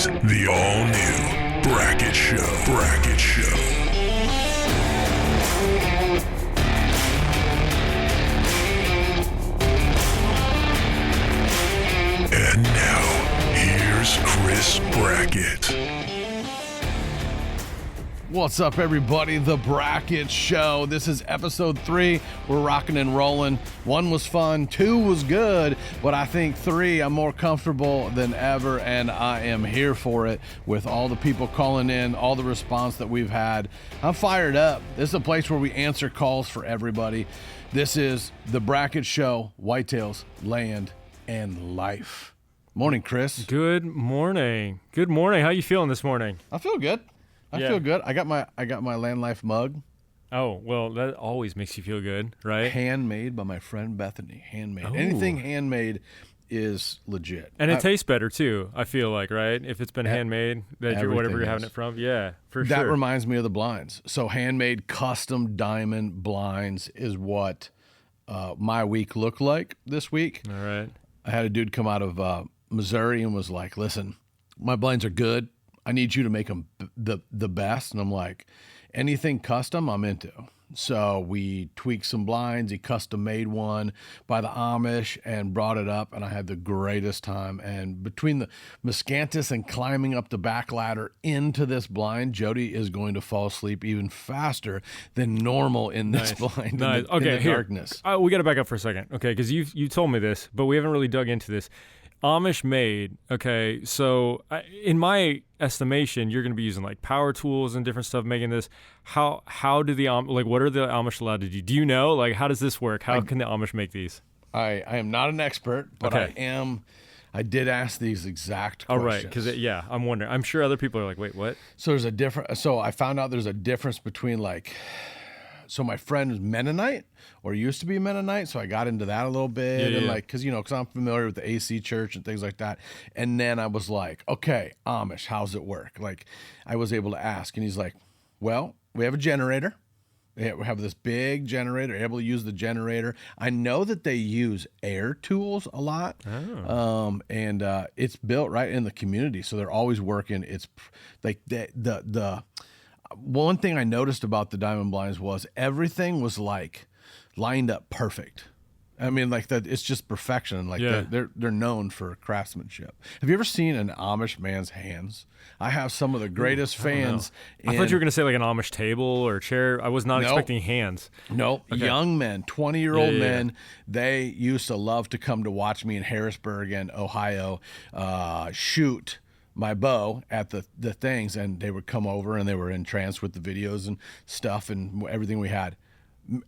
is the all-new Brackett Show. Brackett Show. And now, here's Chris Brackett. What's up, everybody? The Brackett Show. This is episode 3. We're rocking and rolling. 1 was fun, 2 was good, but I think 3, I'm more comfortable than ever, and I am here for it with all the people calling in, all the response that we've had. I'm fired up. This is a place where we answer calls for everybody. This is the Brackett Show, Whitetails, Land, and Life. Morning, Chris. Good morning. Good morning. How you feeling this morning? I feel good. I feel good. I got my Land Life mug. Oh, well, that always makes you feel good, right? Handmade by my friend Bethany. Handmade. Oh. Anything handmade is legit. And it tastes better too, I feel like, right? If it's been handmade, whatever you're having it from. Yeah, for sure. That reminds me of the blinds. So handmade custom diamond blinds is what my week looked like this week. All right. I had a dude come out of Missouri and was like, listen, my blinds are good. I need you to make them the best. And I'm like, anything custom, I'm into. So we tweaked some blinds. He custom made one by the Amish and brought it up, and I had the greatest time. And between the miscanthus and climbing up the back ladder into this blind, Jody is going to fall asleep even faster than normal in this blind. Nice. In the here. Darkness. We got to back up for a second, okay? Because you told me this, but we haven't really dug into this. Amish made, okay, so in my estimation, you're going to be using like power tools and different stuff making this. How do the what are the Amish allowed to do? Do you know, like, how does this work? How can the Amish make these? I am not an expert, but okay. I did ask these exact questions. All right, because I'm wondering. I'm sure other people are like, wait, what? So I found out there's a difference between so my friend is Mennonite, or used to be Mennonite, so I got into that a little bit, and because I'm familiar with the AC Church and things like that. And then I was like, okay, Amish, how's it work? Like, I was able to ask, and he's like, well, we have a generator. We have this big generator, able to use the generator. I know that they use air tools a lot, and it's built right in the community, so they're always working. It's like the one thing I noticed about the diamond blinds was everything was like lined up perfect. I mean, like that, it's just perfection. Like they're known for craftsmanship. Have you ever seen an Amish man's hands? I have some of the greatest fans. I thought you were going to say like an Amish table or chair. I was not expecting hands. No, okay. Young men, 20-year-old men. They used to love to come to watch me in Harrisburg and Ohio shoot my bow at the things, and they would come over and they were entranced with the videos and stuff and everything we had.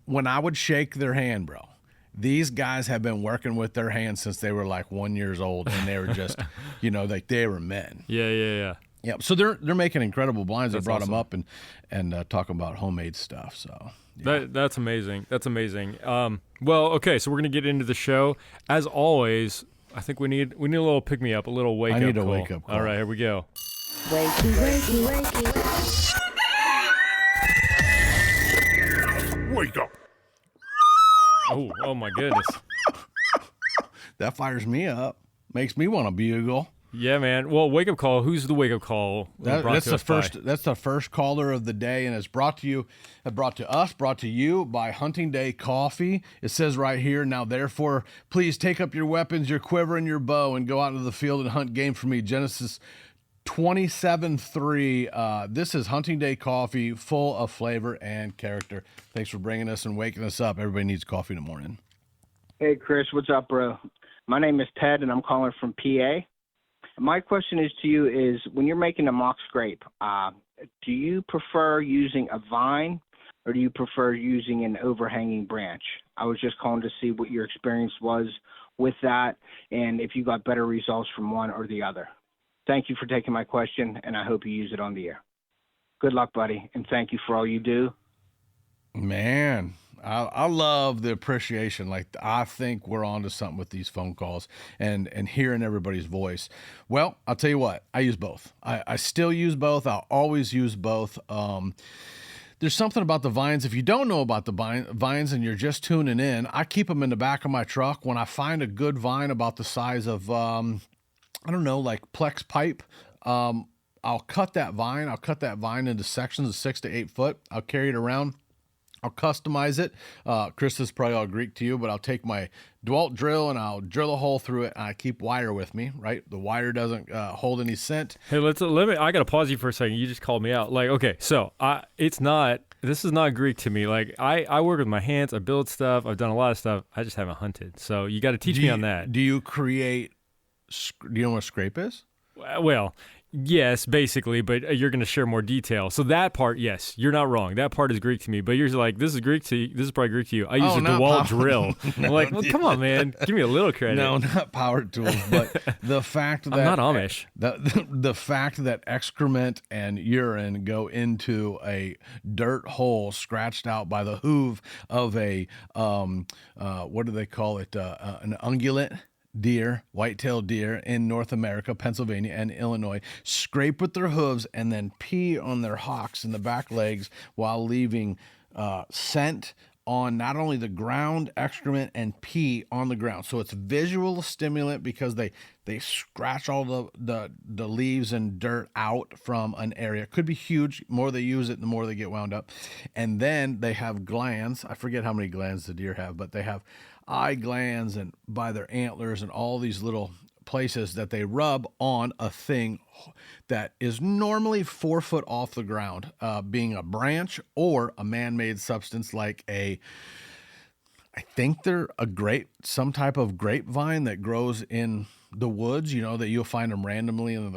When I would shake their hand, bro, these guys have been working with their hands since they were like 1 year old, and they were just, like they were men. Yeah. So they're making incredible blinds. That's I brought awesome. them up and talking about homemade stuff. So yeah. That's amazing. That's amazing. Well, okay, so we're gonna get into the show. As always, I think we need a little pick me up, a little wake up. I need a wake up call. All right, here we go. Wakey. Wake up. Oh my goodness. That fires me up. Makes me want to bugle. Yeah, man. Well, wake up call. Who's the wake up call? That's the first caller of the day, and it's brought to you by Hunting Day Coffee. It says right here, now therefore, please take up your weapons, your quiver, and your bow, and go out into the field and hunt game for me. Genesis 27:3. This is Hunting Day Coffee, full of flavor and character. Thanks for bringing us and waking us up. Everybody needs coffee in the morning. Hey, Chris, what's up, bro? My name is Ted, and I'm calling from PA. My question is to you is, when you're making a mock scrape, do you prefer using a vine or do you prefer using an overhanging branch? I was just calling to see what your experience was with that and if you got better results from one or the other. Thank you for taking my question, and I hope you use it on the air. Good luck, buddy, and thank you for all you do. Man, I love the appreciation. Like, I think we're on to something with these phone calls and hearing everybody's voice. Well, I'll tell you what, I use both. I still use both. I'll always use both. There's something about the vines. If you don't know about the vines and you're just tuning in, I keep them in the back of my truck. When I find a good vine about the size of, like Plex pipe, I'll cut that vine. I'll cut that vine into sections of 6 to 8 foot. I'll carry it around. I'll customize it. Chris, this is probably all Greek to you, but I'll take my DeWalt drill and I'll drill a hole through it. And I keep wire with me, right? The wire doesn't hold any scent. Hey, let me. I gotta pause you for a second. You just called me out. Like, okay, so this is not Greek to me. Like, I work with my hands. I build stuff. I've done a lot of stuff. I just haven't hunted. So you got to teach me on that. Do you know what a scrape is? Well, yes, basically, but you're going to share more detail. So that part, yes, you're not wrong. That part is Greek to me. But you're like, this is Greek to you. This is probably Greek to you. I use a DeWalt drill. No, I'm like, well, come on, man, give me a little credit. No, not power tools, but the fact that I'm not Amish. The fact that excrement and urine go into a dirt hole scratched out by the hoof of a what do they call it? An ungulate deer, whitetail deer in North America, Pennsylvania, and Illinois, scrape with their hooves and then pee on their hocks in the back legs while leaving scent on not only the ground, excrement, and pee on the ground. So it's visual stimulant because they scratch all the leaves and dirt out from an area. It could be huge. The more they use it, the more they get wound up. And then they have glands. I forget how many glands the deer have, but they have eye glands and by their antlers and all these little places that they rub on a thing that is normally 4 foot off the ground, being a branch or a man-made substance like I think they're some type of grapevine that grows in the woods, that you'll find them randomly, and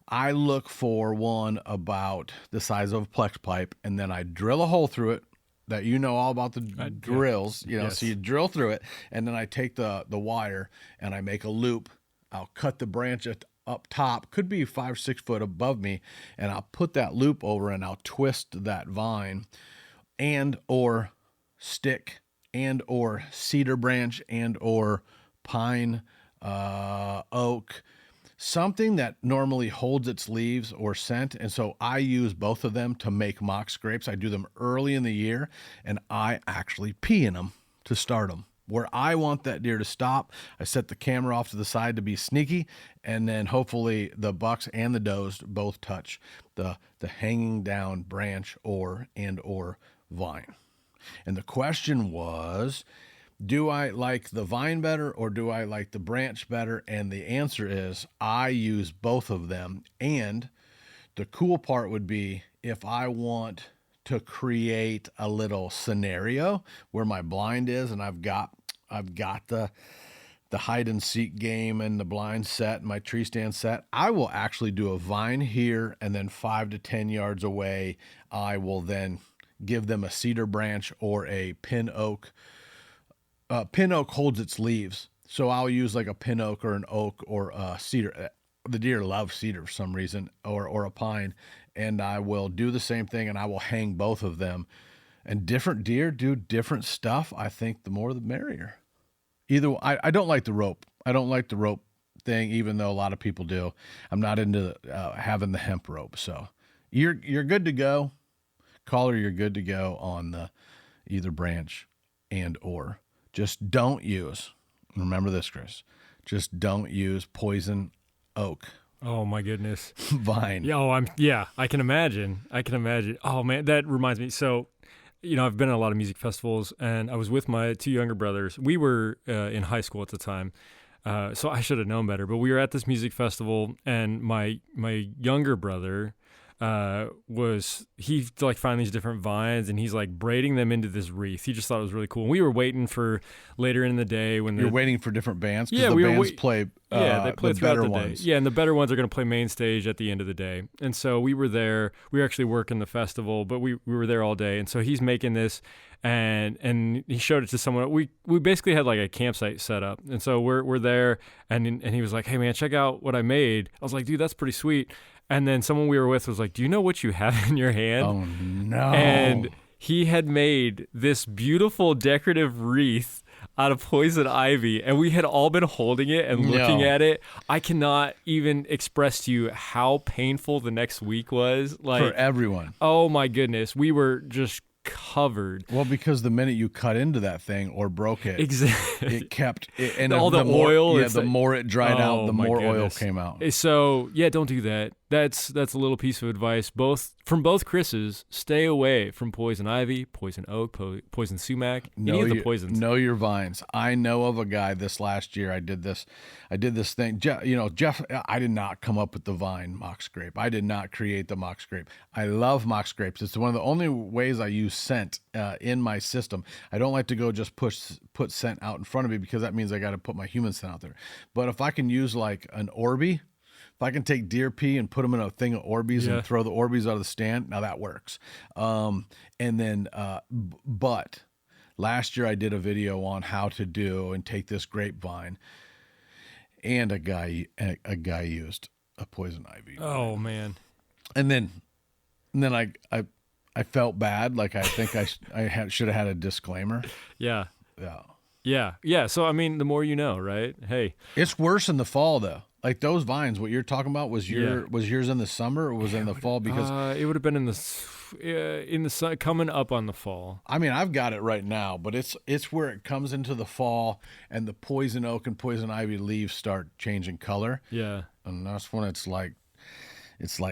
I look for one about the size of a plex pipe, and then I drill a hole through it. That all about the drills, Yes. So you drill through it, and then I take the wire and I make a loop. I'll cut the branch up top, could be 5 or 6 foot above me, and I'll put that loop over and I'll twist that vine and or stick and or cedar branch and or pine, oak, something that normally holds its leaves or scent. And so I use both of them to make mock scrapes. I do them early in the year, and I actually pee in them to start them. Where I want that deer to stop, I set the camera off to the side to be sneaky, and then hopefully the bucks and the does both touch the hanging down branch or vine. And the question was, do I like the vine better or do I like the branch better? And the answer is I use both of them. And the cool part would be if I want to create a little scenario where my blind is and I've got the hide and seek game and the blind set and my tree stand set, I will actually do a vine here, and then 5 to 10 yards away, I will then give them a cedar branch or a pin oak. Pin oak holds its leaves, so I'll use like a pin oak or an oak or a cedar. The deer love cedar for some reason, or a pine, and I will do the same thing, and I will hang both of them. And different deer do different stuff. I think the more the merrier. I don't like the rope. I don't like the rope thing, even though a lot of people do. I'm not into having the hemp rope. So you're good to go. Caller, you're good to go on the either branch and or. Just don't use, remember this, Chris, just don't use poison oak. Oh my goodness. Vine. I can imagine. Oh man, that reminds me. So, I've been at a lot of music festivals, and I was with my 2 younger brothers. We were in high school at the time. So I should have known better, but we were at this music festival, and my younger brother, he found these different vines, and he's like braiding them into this wreath. He just thought it was really cool. And we were waiting for later in the day when you're waiting for different bands. Yeah, the bands play. They play the throughout better the ones. day. Yeah, and the better ones are going to play main stage at the end of the day. And so we were there. We were actually working the festival, but we were there all day. And so he's making this, and he showed it to someone. We basically had like a campsite set up, and so we're there, and he was like, "Hey man, check out what I made." I was like, "Dude, that's pretty sweet." And then someone we were with was like, "Do you know what you have in your hand?" Oh no! And he had made this beautiful decorative wreath out of poison ivy, and we had all been holding it and looking at it. I cannot even express to you how painful the next week was. For everyone. Oh my goodness. We were just covered. Well, because the minute you cut into that thing or broke it, Exactly. it kept it, and all the more, oil. Yeah, the more it dried out, the my more oil goodness. came out. So yeah, don't do that. That's a little piece of advice, from both Chris's. Stay away from poison ivy, poison oak, poison sumac, any of the poisons. Know your vines. I know of a guy this last year. I did this thing. Jeff. I did not come up with the vine mock scrape. I did not create the mock scrape. I love mock scrapes. It's one of the only ways I use scent in my system. I don't like to go just put scent out in front of me because that means I got to put my human scent out there. But if I can use like an Orby. If I can take deer pee and put them in a thing of Orbeez and throw the Orbeez out of the stand, now that works. But last year I did a video on how to do and take this grapevine, and a guy used a poison ivy. Oh man! And then I felt bad. Like I think I should have had a disclaimer. Yeah. Yeah. Yeah. So I mean, the more you know, right? Hey, it's worse in the fall though. Like those vines, what you're talking about was yours in the summer or was it in the fall? Because it would have been in the sun, coming up on the fall. I mean, I've got it right now, but it's where it comes into the fall and the poison oak and poison ivy leaves start changing color. Yeah, and that's when it's like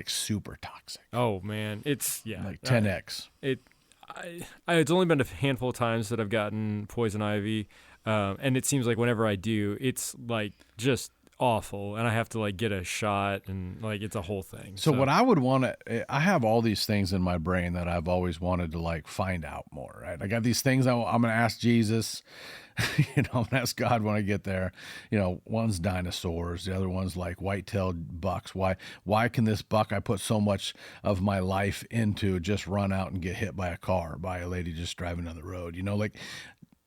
super toxic. Oh man, it's like 10x. It's only been a handful of times that I've gotten poison ivy, and it seems like whenever I do, it's like just awful, and I have to like get a shot, and like it's a whole thing. So what I would want to, I have all these things in my brain that I've always wanted to like find out more, right? I got these things I'm going to ask Jesus, I'm going to ask God when I get there. One's dinosaurs, the other one's like whitetail bucks. Why can this buck I put so much of my life into just run out and get hit by a car, by a lady just driving down the road?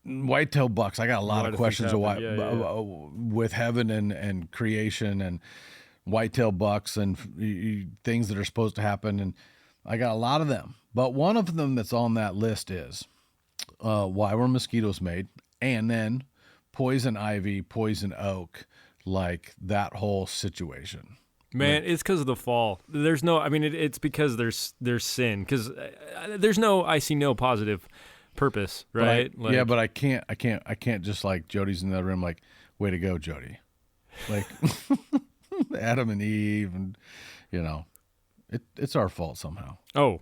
Whitetail bucks, I got a lot of questions with heaven and creation and whitetail bucks and things that are supposed to happen, and I got a lot of them. But one of them that's on that list is why were mosquitoes made, and then poison ivy, poison oak, like that whole situation. Man, it's because of the fall. There's no, I mean, it's because there's sin, because I see no positive purpose, right? But I can't just like Jody's in the other room like, way to go, Jody. Like Adam and Eve, and it's our fault somehow. Oh,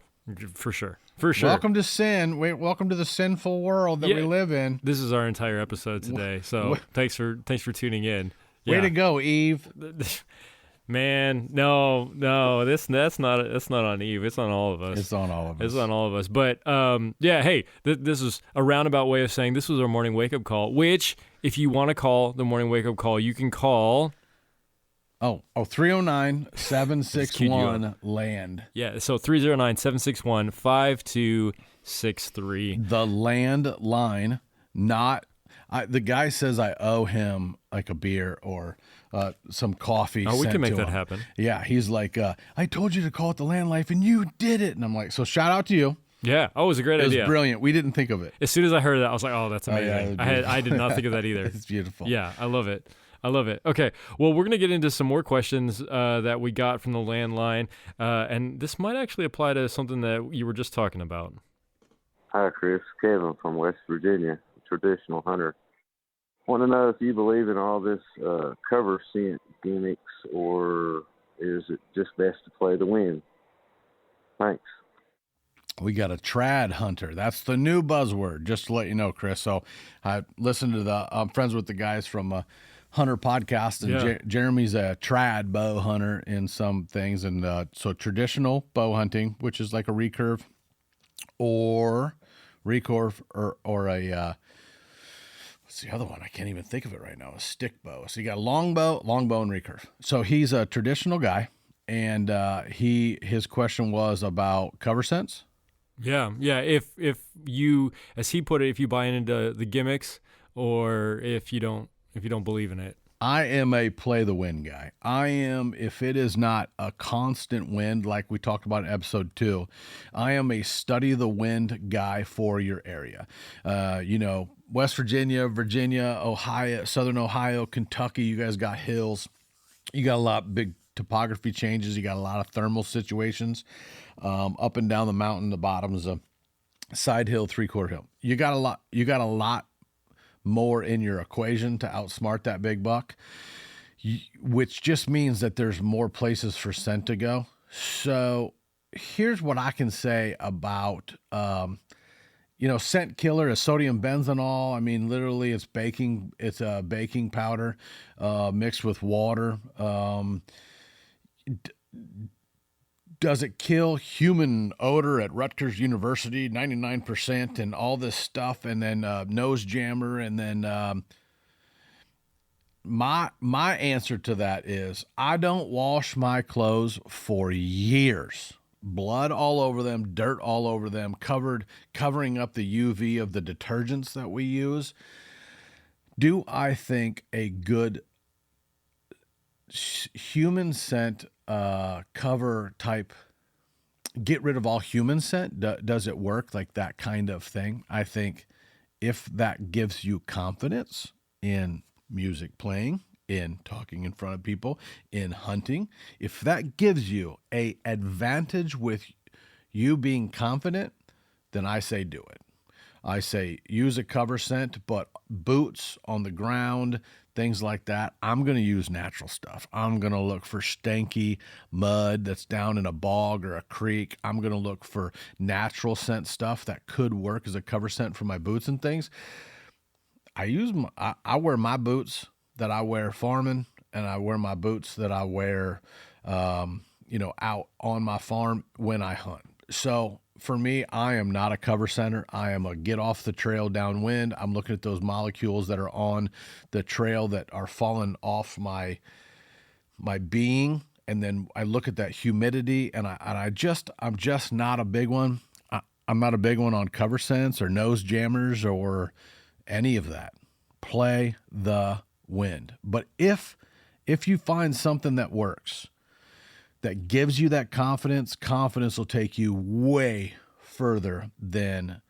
for sure. Welcome to sin. Welcome to the sinful world that we live in. This is our entire episode today. So thanks for tuning in. Way to go, Eve. Man, no, that's not on Eve. It's on all of us. It's on all of us. But hey, this is a roundabout way of saying this was our morning wake up call. Which, if you want to call the morning wake up call, you can call. 309-761 land. Yeah, so 309-761-5263. The land line, not. The guy says I owe him like a beer or some coffee. Oh, we can make that him. happen. Yeah, he's like, I told you to call it the land life, and you did it. And I'm like, so shout out to you. Yeah. Oh, it was a great idea. It was brilliant. We didn't think of it. As soon as I heard that, I was like, oh, that's amazing. I did not think of that either. It's beautiful. Yeah, I love it. Okay, well, we're going to get into some more questions that we got from the landline, and this might actually apply to something that you were just talking about. Hi, Chris. Kevin from West Virginia, traditional hunter. Want to know if you believe in all this cover scent gimmicks, or is it just best to play the wind? Thanks. We got a trad hunter. That's the new buzzword, just to let you know, Chris. So I listened to I'm friends with the guys from Hunter podcast, and Jeremy's a trad bow hunter in some things. And so traditional bow hunting, which is like a recurve or a, what's the other one? I can't even think of it right now. A stick bow. So you got a long bow and recurve. So he's a traditional guy, and his question was about cover scents. Yeah. If you, as he put it, if you buy into the gimmicks, or if you don't believe in it. I am a play the wind guy. If it is not a constant wind, like we talked about in episode 2, I am a study the wind guy for your area. West Virginia, Ohio, Southern Ohio, Kentucky, you guys got hills. You got a lot of big topography changes. You got a lot of thermal situations up and down the mountain, the bottoms of side hill, 3/4 hill. You got a lot more in your equation to outsmart that big buck, which just means that there's more places for scent to go. So here's what I can say about, scent killer is sodium benzenol. I mean, literally it's a baking powder, mixed with water. Does it kill human odor at Rutgers University? 99% and all this stuff. And then, nose jammer. And then, my answer to that is I don't wash my clothes for years. Blood all over them, dirt all over them, covering up the UV of the detergents that we use. Do I think a good human scent cover type, get rid of all human scent, does it work, like that kind of thing? I think if that gives you confidence in music playing, in talking in front of people, in hunting, if that gives you a advantage with you being confident, then I say do it. I say use a cover scent, but boots on the ground, things like that, I'm going to use natural stuff. I'm going to look for stanky mud that's down in a bog or a creek. I'm going to look for natural scent stuff that could work as a cover scent for my boots and things. I wear my boots that I wear farming, and I wear my boots that I wear, out on my farm when I hunt. So for me, I am not a cover center. I am a get off the trail downwind. I'm looking at those molecules that are on the trail that are falling off my being. And then I look at that humidity, and I'm just not a big one. I'm not a big one on cover scents or nose jammers or any of that. Play the wind. But if you find something that works, that gives you that confidence will take you way further than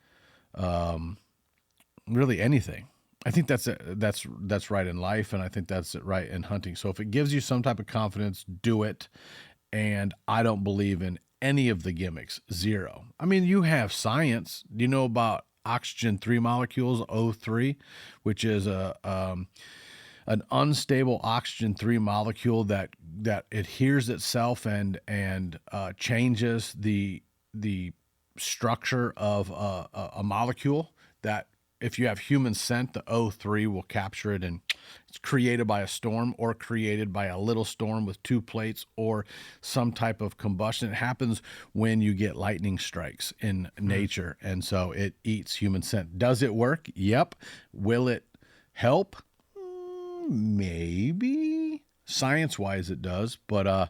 really anything. I think that's right in life, and I think that's right in hunting. So if it gives you some type of confidence, do it. And I don't believe in any of the gimmicks. Zero. I mean, you have science. Do you know about oxygen 3 molecules, O3, which is an unstable oxygen 3 molecule that adheres itself and changes the structure of a molecule, that if you have human scent, the O3 will capture it, and it's created by a storm or created by a little storm with 2 plates or some type of combustion. It happens when you get lightning strikes in nature, and so it eats human scent. Does it work? Yep. Will it help? Maybe. Science-wise it does, but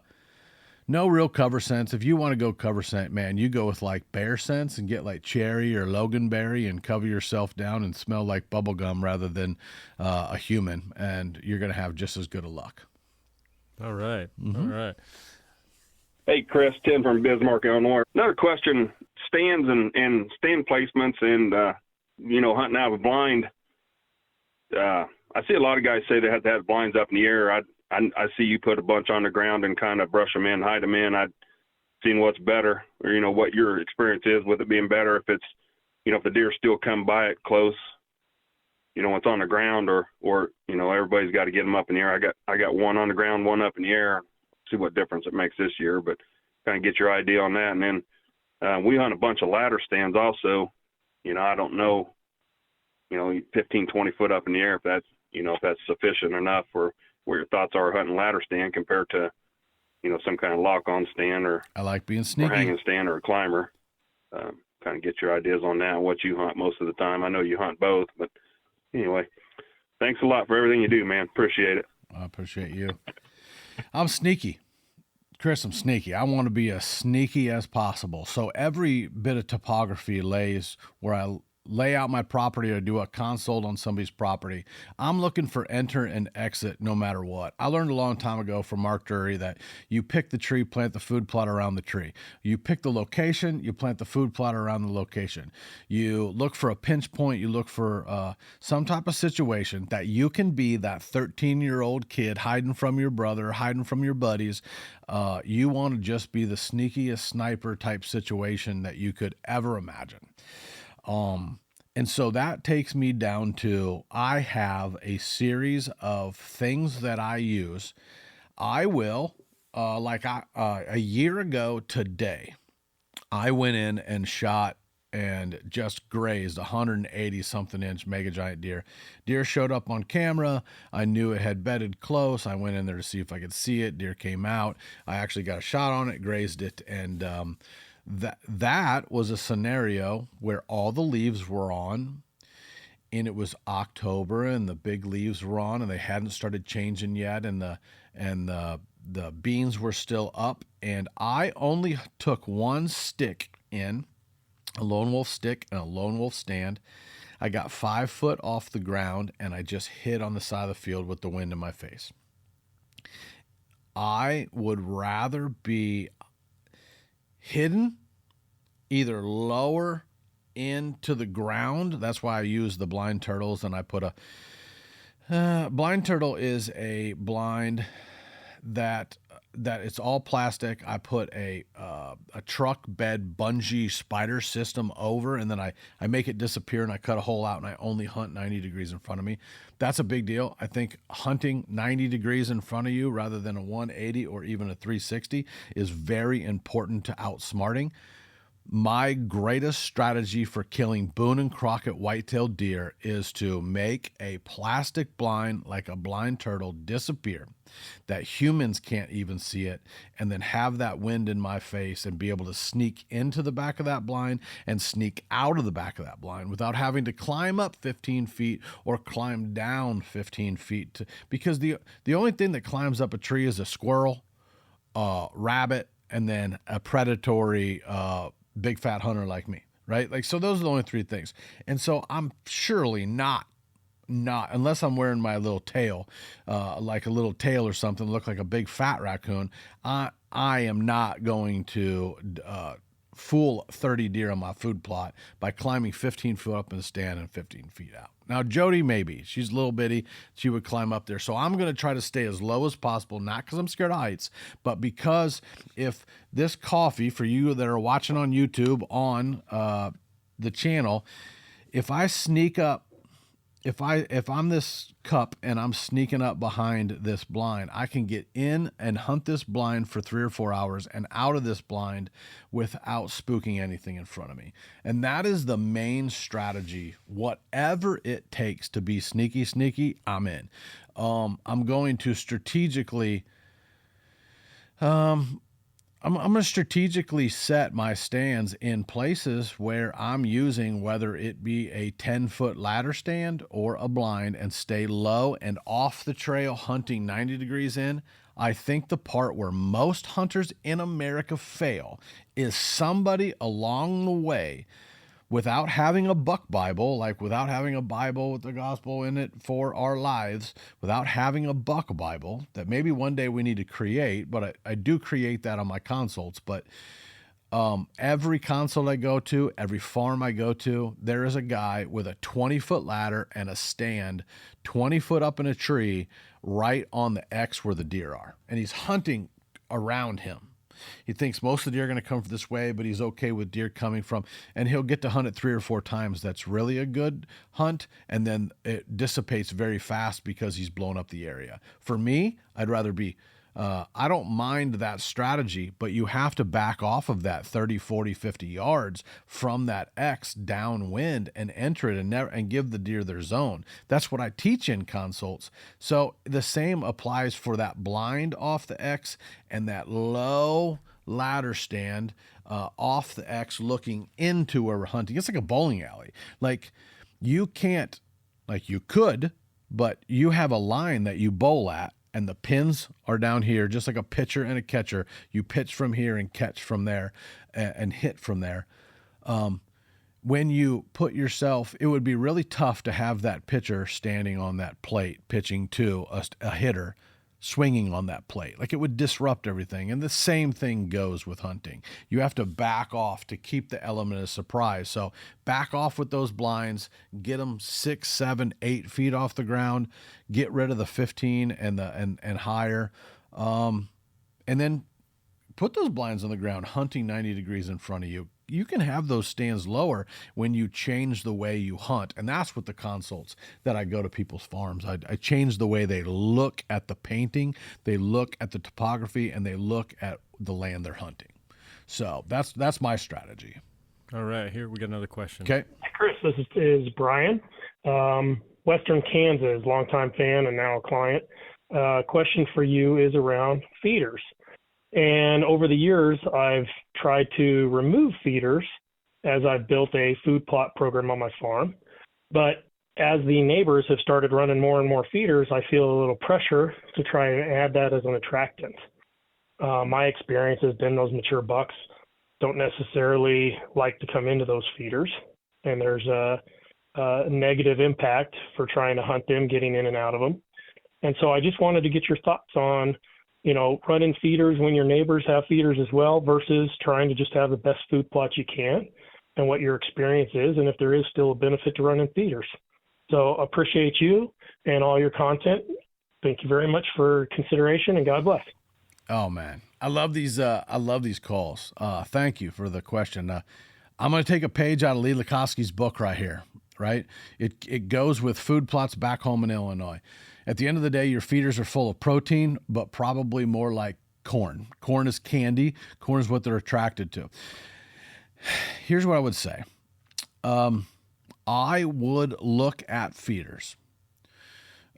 no real cover scents. If you want to go cover scent, man, you go with like bear scents and get like cherry or loganberry and cover yourself down and smell like bubblegum rather than a human, and you're going to have just as good a luck. All right. All right. Hey, Chris, Tim from Bismarck, Illinois. Another question, stands and stand placements and, hunting out of a blind. I see a lot of guys say they have to have blinds up in the air. I see you put a bunch on the ground and kind of brush them in, hide them in. I've seen what's better, or, what your experience is with it being better. If it's, if the deer still come by it close, it's on the ground or, everybody's got to get them up in the air. I got one on the ground, one up in the air. See what difference it makes this year, but kind of get your idea on that. And then we hunt a bunch of ladder stands also. I don't know, 15, 20 foot up in the air, if that's sufficient enough for where your thoughts are hunting ladder stand compared to, some kind of lock-on stand or I like being sneaky, or hanging stand or a climber. Kind of get your ideas on that, what you hunt most of the time. I know you hunt both, but anyway, thanks a lot for everything you do, man. Appreciate it. I appreciate you. I'm sneaky. Chris, I'm sneaky. I want to be as sneaky as possible. So every bit of topography lays where I lay out my property or do a consult on somebody's property, I'm looking for enter and exit no matter what. I learned a long time ago from Mark Dury that you pick the tree, plant the food plot around the tree. You pick the location, you plant the food plot around the location. You look for a pinch point, you look for some type of situation that you can be that 13-year-old kid hiding from your brother, hiding from your buddies. You want to just be the sneakiest sniper type situation that you could ever imagine. And so that takes me down to, I have a series of things that I use. I will, a year ago today, I went in and shot and just grazed 180 something inch mega giant deer. Deer showed up on camera. I knew it had bedded close. I went in there to see if I could see it. Deer came out. I actually got a shot on it, grazed it, and that was a scenario where all the leaves were on, and it was October, and the big leaves were on, and they hadn't started changing yet, and the beans were still up, and I only took one stick in, a lone wolf stick and a lone wolf stand. I got 5 foot off the ground, and I just hit on the side of the field with the wind in my face. I would rather be hidden either lower into the ground. That's why I use the blind turtles, and I put a blind turtle is a blind that it's all plastic. I put a truck bed bungee spider system over, and then I make it disappear, and I cut a hole out, and I only hunt 90 degrees in front of me. That's a big deal. I think hunting 90 degrees in front of you rather than a 180 or even a 360 is very important to outsmarting. My greatest strategy for killing Boone and Crockett whitetail deer is to make a plastic blind, like a blind turtle, disappear, that humans can't even see it, and then have that wind in my face and be able to sneak into the back of that blind and sneak out of the back of that blind without having to climb up 15 feet or climb down 15 feet. Because the only thing that climbs up a tree is a squirrel, rabbit, and then a predatory big fat hunter like me, right? Like, so those are the only 3 things. And so I'm surely not, unless I'm wearing my little tail, like a little tail or something, look like a big fat raccoon, I am not going to fool 30 deer on my food plot by climbing 15 foot up in the stand and 15 feet out. Now, Jody, maybe. She's a little bitty. She would climb up there. So I'm going to try to stay as low as possible, not because I'm scared of heights, but because if this coffee, for you that are watching on YouTube on the channel, if I sneak up, if I'm this cup and I'm sneaking up behind this blind, I can get in and hunt this blind for 3 or 4 hours and out of this blind without spooking anything in front of me. And that is the main strategy. Whatever it takes to be sneaky, I'm in. I'm going to strategically, I'm going to strategically set my stands in places where I'm using, whether it be a 10-foot ladder stand or a blind, and stay low and off the trail hunting 90 degrees in. I think the part where most hunters in America fail is somebody along the way, without having a buck Bible, like without having a Bible with the gospel in it for our lives, without having a buck Bible that maybe one day we need to create, but I do create that on my consults. But every consult I go to, every farm I go to, there is a guy with a 20-foot ladder and a stand 20 foot up in a tree right on the X where the deer are. And he's hunting around him. He thinks most of the deer are going to come from this way, but he's okay with deer coming from, and he'll get to hunt it 3 or 4 times. That's really a good hunt. And then it dissipates very fast because he's blown up the area. For me, I'd rather be, I don't mind that strategy, but you have to back off of that 30, 40, 50 yards from that X downwind and enter it and give the deer their zone. That's what I teach in consults. So the same applies for that blind off the X and that low ladder stand off the X looking into where we're hunting. It's like a bowling alley. Like you can't, like you could, but you have a line that you bowl at, and the pins are down here, just like a pitcher and a catcher. You pitch from here and catch from there and hit from there. When you put yourself, it would be really tough to have that pitcher standing on that plate, pitching to a hitter, swinging on that plate. Like it would disrupt everything. And the same thing goes with hunting. You have to back off to keep the element of surprise. So back off with those blinds, get them 6, 7, 8 feet off the ground, get rid of the 15 and higher. And then put those blinds on the ground, hunting 90 degrees in front of you. you can have those stands lower when you change the way you hunt. And that's what the consults that I go to people's farms. I change the way they look at the painting, they look at the topography, and they look at the land they're hunting. So that's my strategy. All right, here we got another question. Okay. Hi, Chris. This is Brian, Western Kansas, longtime fan and now a client. Question for you is around feeders. And over the years, I've tried to remove feeders as I've built a food plot program on my farm. But as the neighbors have started running more and more feeders, I feel a little pressure to try and add that as an attractant. My experience has been those mature bucks don't necessarily like to come into those feeders, and there's a negative impact for trying to hunt them, getting in and out of them. And so I just wanted to get your thoughts on, running feeders when your neighbors have feeders as well versus trying to just have the best food plot you can, and what your experience is, and if there is still a benefit to running feeders. So appreciate you and all your content. Thank you very much for consideration, and God bless. Oh man, I love these calls. Thank you for the question. I'm going to take a page out of Lee Lakosky's book right here, right? It goes with food plots back home in Illinois. At the end of the day, your feeders are full of protein, but probably more like corn. Corn is candy. Corn is what they're attracted to. Here's what I would say. I would look at feeders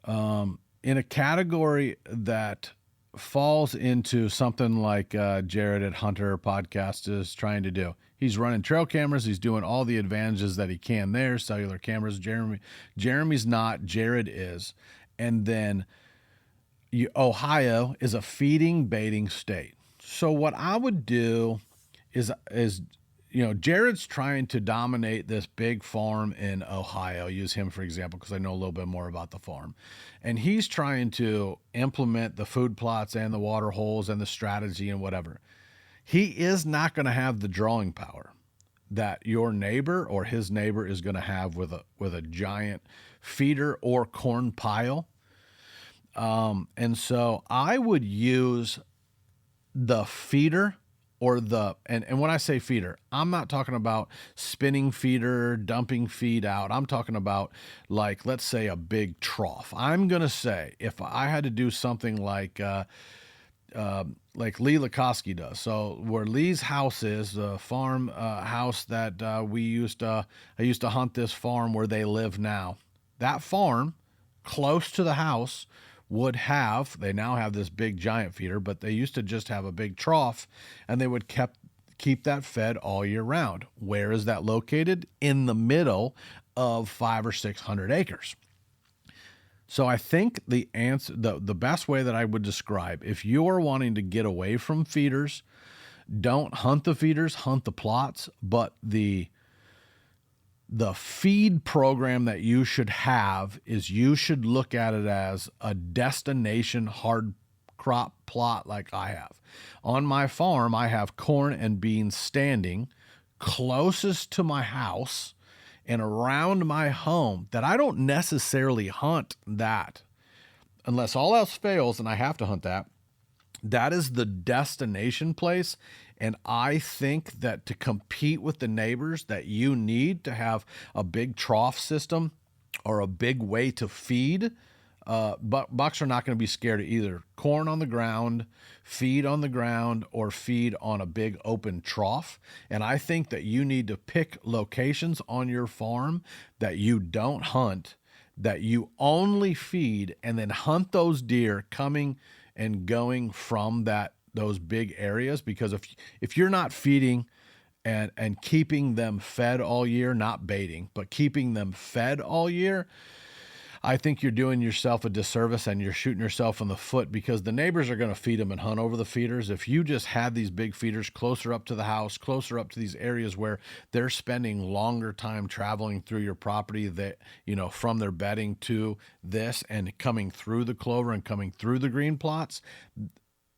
in a category that falls into something like Jared at Hunter Podcast is trying to do. He's running trail cameras. He's doing all the advantages that he can there, cellular cameras. Jeremy's not. Jared is. And then Ohio is a feeding, baiting state. So what I would do is Jared's trying to dominate this big farm in Ohio. Use him for example because I know a little bit more about the farm. And he's trying to implement the food plots and the water holes and the strategy and whatever. He is not going to have the drawing power that your neighbor or his neighbor is going to have with a giant feeder or corn pile. And so I would use the feeder or and when I say feeder, I'm not talking about spinning feeder, dumping feed out. I'm talking about, like, let's say a big trough. I'm going to say if I had to do something like Lee Lakosky does. So where Lee's house is, the farm house that I used to hunt this farm where they live now. That farm close to the house they now have this big giant feeder, but they used to just have a big trough, and they would keep that fed all year round. Where is that located? In the middle of 500 or 600 acres. So I think the answer, the best way that I would describe, if you're wanting to get away from feeders, don't hunt the feeders, hunt the plots, but the feed program that you should have is you should look at it as a destination hard crop plot like I have. On my farm, I have corn and beans standing closest to my house and around my home that I don't necessarily hunt that unless all else fails and I have to hunt that. That is the destination place. And I think that to compete with the neighbors, that you need to have a big trough system or a big way to feed. But bucks are not going to be scared of either corn on the ground, feed on the ground, or feed on a big open trough. And I think that you need to pick locations on your farm that you don't hunt, that you only feed, and then hunt those deer coming and going from those big areas. Because if you're not feeding and keeping them fed all year, not baiting, but keeping them fed all year, I think you're doing yourself a disservice and you're shooting yourself in the foot, because the neighbors are going to feed them and hunt over the feeders. If you just had these big feeders closer up to the house, closer up to these areas where they're spending longer time traveling through your property, that, from their bedding to this and coming through the clover and coming through the green plots,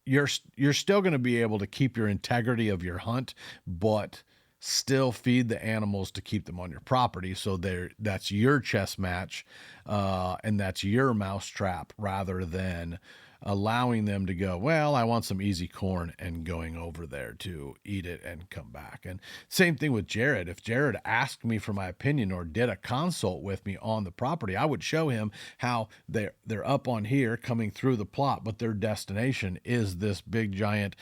you're still going to be able to keep your integrity of your hunt, but still feed the animals to keep them on your property. So that's your chess match, and that's your mouse trap rather than allowing them to go, well, I want some easy corn, and going over there to eat it and come back. And same thing with Jared. If Jared asked me for my opinion or did a consult with me on the property, I would show him how they're up on here coming through the plot, but their destination is this big giant,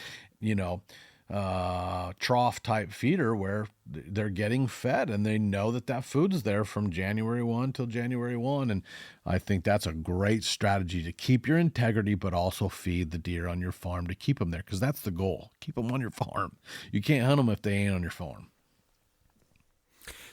trough type feeder where they're getting fed, and they know that food is there from January 1 till January 1. And I think that's a great strategy to keep your integrity, but also feed the deer on your farm to keep them there. Cause that's the goal. Keep them on your farm. You can't hunt them if they ain't on your farm.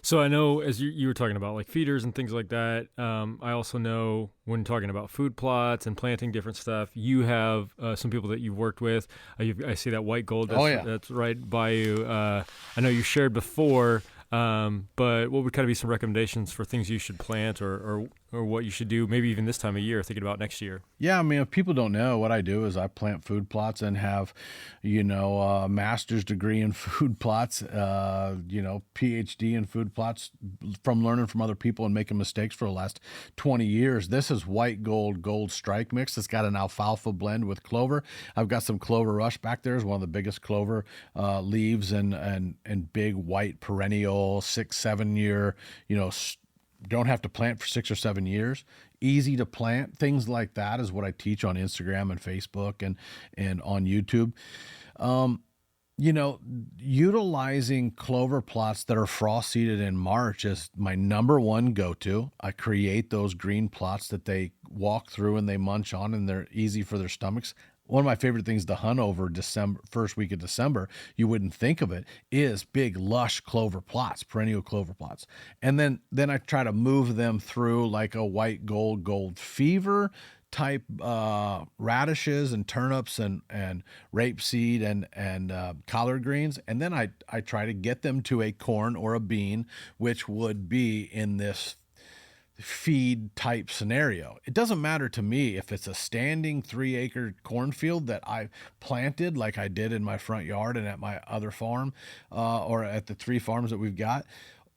So I know, as you were talking about like feeders and things like that, I also know when talking about food plots and planting different stuff, you have some people that you've worked with. I see that white gold that's right by you. I know you shared before, but what would kind of be some recommendations for things you should plant or what you should do, maybe even this time of year, thinking about next year? Yeah, I mean, if people don't know, what I do is I plant food plots and have, a master's degree in food plots, PhD in food plots from learning from other people and making mistakes for the last 20 years. This is white gold strike mix. It's got an alfalfa blend with clover. I've got some clover rush back there. It's one of the biggest clover leaves and big white perennial 6-7 year, don't have to plant for 6 or 7 years. Easy to plant. Things like that is what I teach on Instagram and Facebook and on YouTube. Utilizing clover plots that are frost seeded in March is my number one go-to. I create those green plots that they walk through and they munch on, and they're easy for their stomachs. One of my favorite things to hunt over first week of December, you wouldn't think of it, is big, lush clover plots, perennial clover plots. And then I try to move them through like a white gold fever type radishes and turnips and rapeseed and collard greens. And then I try to get them to a corn or a bean, which would be in this feed type scenario. It doesn't matter to me if it's a standing 3-acre cornfield that I planted like I did in my front yard and at my other farm, or at the 3 farms that we've got,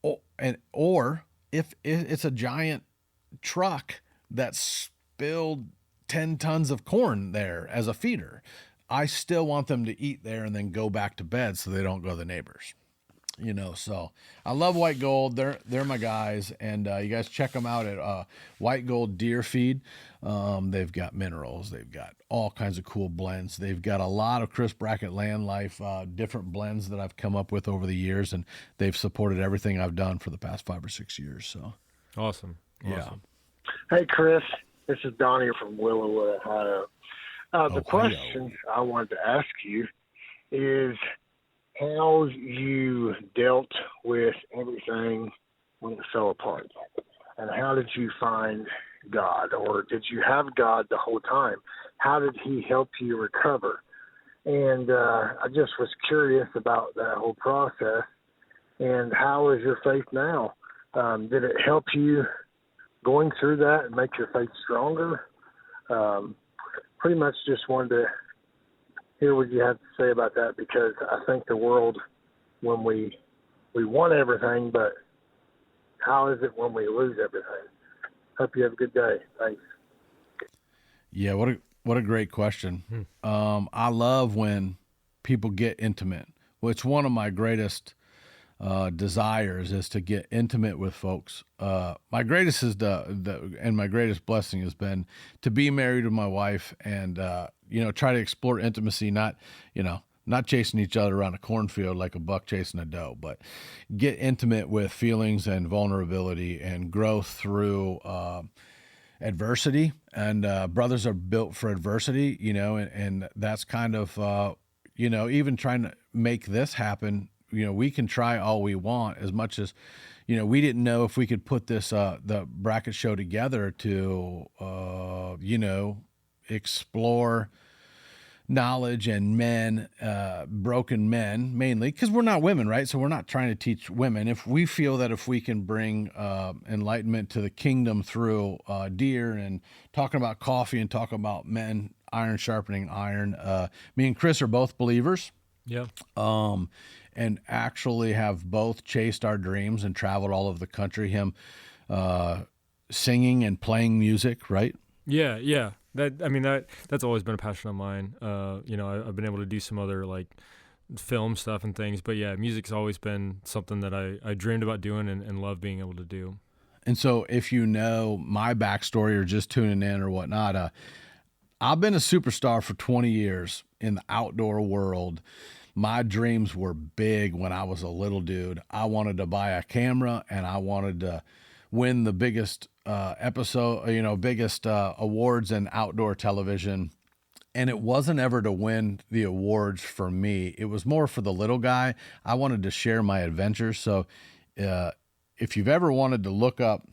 or if it's a giant truck that spilled 10 tons of corn there as a feeder. I still want them to eat there and then go back to bed so they don't go to the neighbors. So I love white gold. They're my guys, and you guys check them out at White Gold Deer Feed. They've got minerals. They've got all kinds of cool blends. They've got a lot of Chris Brackett Land Life, different blends that I've come up with over the years, and they've supported everything I've done for the past 5 or 6 years. So awesome. Yeah. Hey, Chris. This is Donnie from Willowwood, Ohio. The question I wanted to ask you is how you dealt with everything when it fell apart, and how did you find God, or did you have God the whole time? How did he help you recover? And I just was curious about that whole process, and how is your faith now? Did it help you going through that and make your faith stronger? Pretty much just wanted to hear what you have to say about that, because I think the world, when we want everything, but how is it when we lose everything? Hope you have a good day. Thanks. Yeah, what a great question. I love when people get intimate. Well, it's one of my greatest desires is to get intimate with folks. My greatest is and my greatest blessing has been to be married with my wife and try to explore intimacy, not chasing each other around a cornfield like a buck chasing a doe, but get intimate with feelings and vulnerability and growth through adversity. And brothers are built for adversity, and that's kind of even trying to make this happen. We can try all we want, as much as, we didn't know if we could put this, the Brackett Show together to, explore knowledge and men, broken men mainly, because we're not women, right? So we're not trying to teach women. If we feel that if we can bring enlightenment to the kingdom through deer and talking about coffee and talking about men, iron sharpening iron. Me and Chris are both believers. Yeah. And actually have both chased our dreams and traveled all over the country. Him singing and playing music, right? Yeah. That's always been a passion of mine. I've been able to do some other like film stuff and things, but yeah, music's always been something that I dreamed about doing and love being able to do. And so if you know my backstory or just tuning in or whatnot, I've been a superstar for 20 years in the outdoor world. My dreams were big when I was a little dude. I wanted to buy a camera and I wanted to win the biggest biggest awards in outdoor television. And it wasn't ever to win the awards for me. It was more for the little guy. I wanted to share my adventures. So if you've ever wanted to look up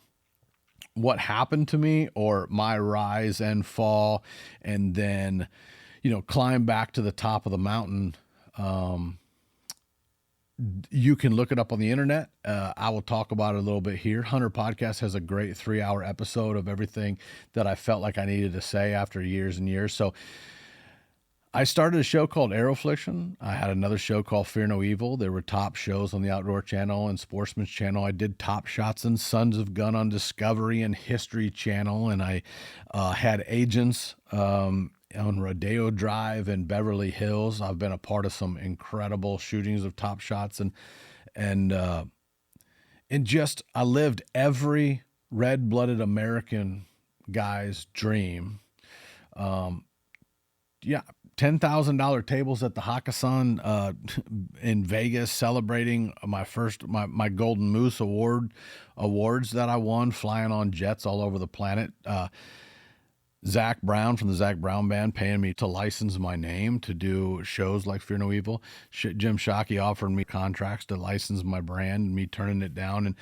what happened to me or my rise and fall and then, climb back to the top of the mountain, you can look it up on the internet. I will talk about it a little bit here. Hunter Podcast has a great 3-hour episode of everything that I felt like I needed to say after years and years. So I started a show called Arrow Affliction. I had another show called Fear No Evil. There were top shows on the Outdoor Channel and Sportsman's Channel. I did Top Shots and Sons of Gun on Discovery and History Channel. And I had agents on Rodeo Drive in Beverly Hills. I've been a part of some incredible shootings of Top Shots and just I lived every red-blooded American guy's dream. $10,000 tables at the Hakkasan in Vegas, celebrating my Golden Moose awards that I won, flying on jets all over the planet. Zach Brown from the Zach Brown Band paying me to license my name to do shows like Fear No Evil. Jim Shockey offered me contracts to license my brand and me turning it down. And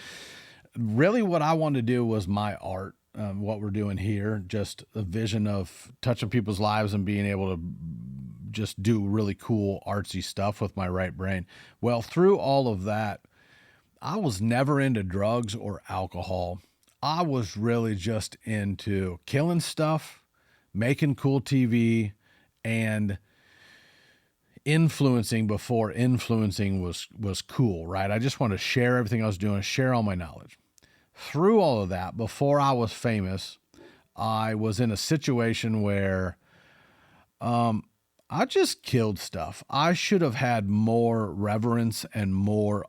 really what I wanted to do was my art. What we're doing here, just a vision of touching people's lives and being able to just do really cool artsy stuff with my right brain. Well, through all of that, I was never into drugs or alcohol. I was really just into killing stuff, making cool TV, and influencing before influencing was cool, right? I just wanted to share everything I was doing, share all my knowledge. Through all of that, before I was famous, I was in a situation where I just killed stuff. I should have had more reverence and more,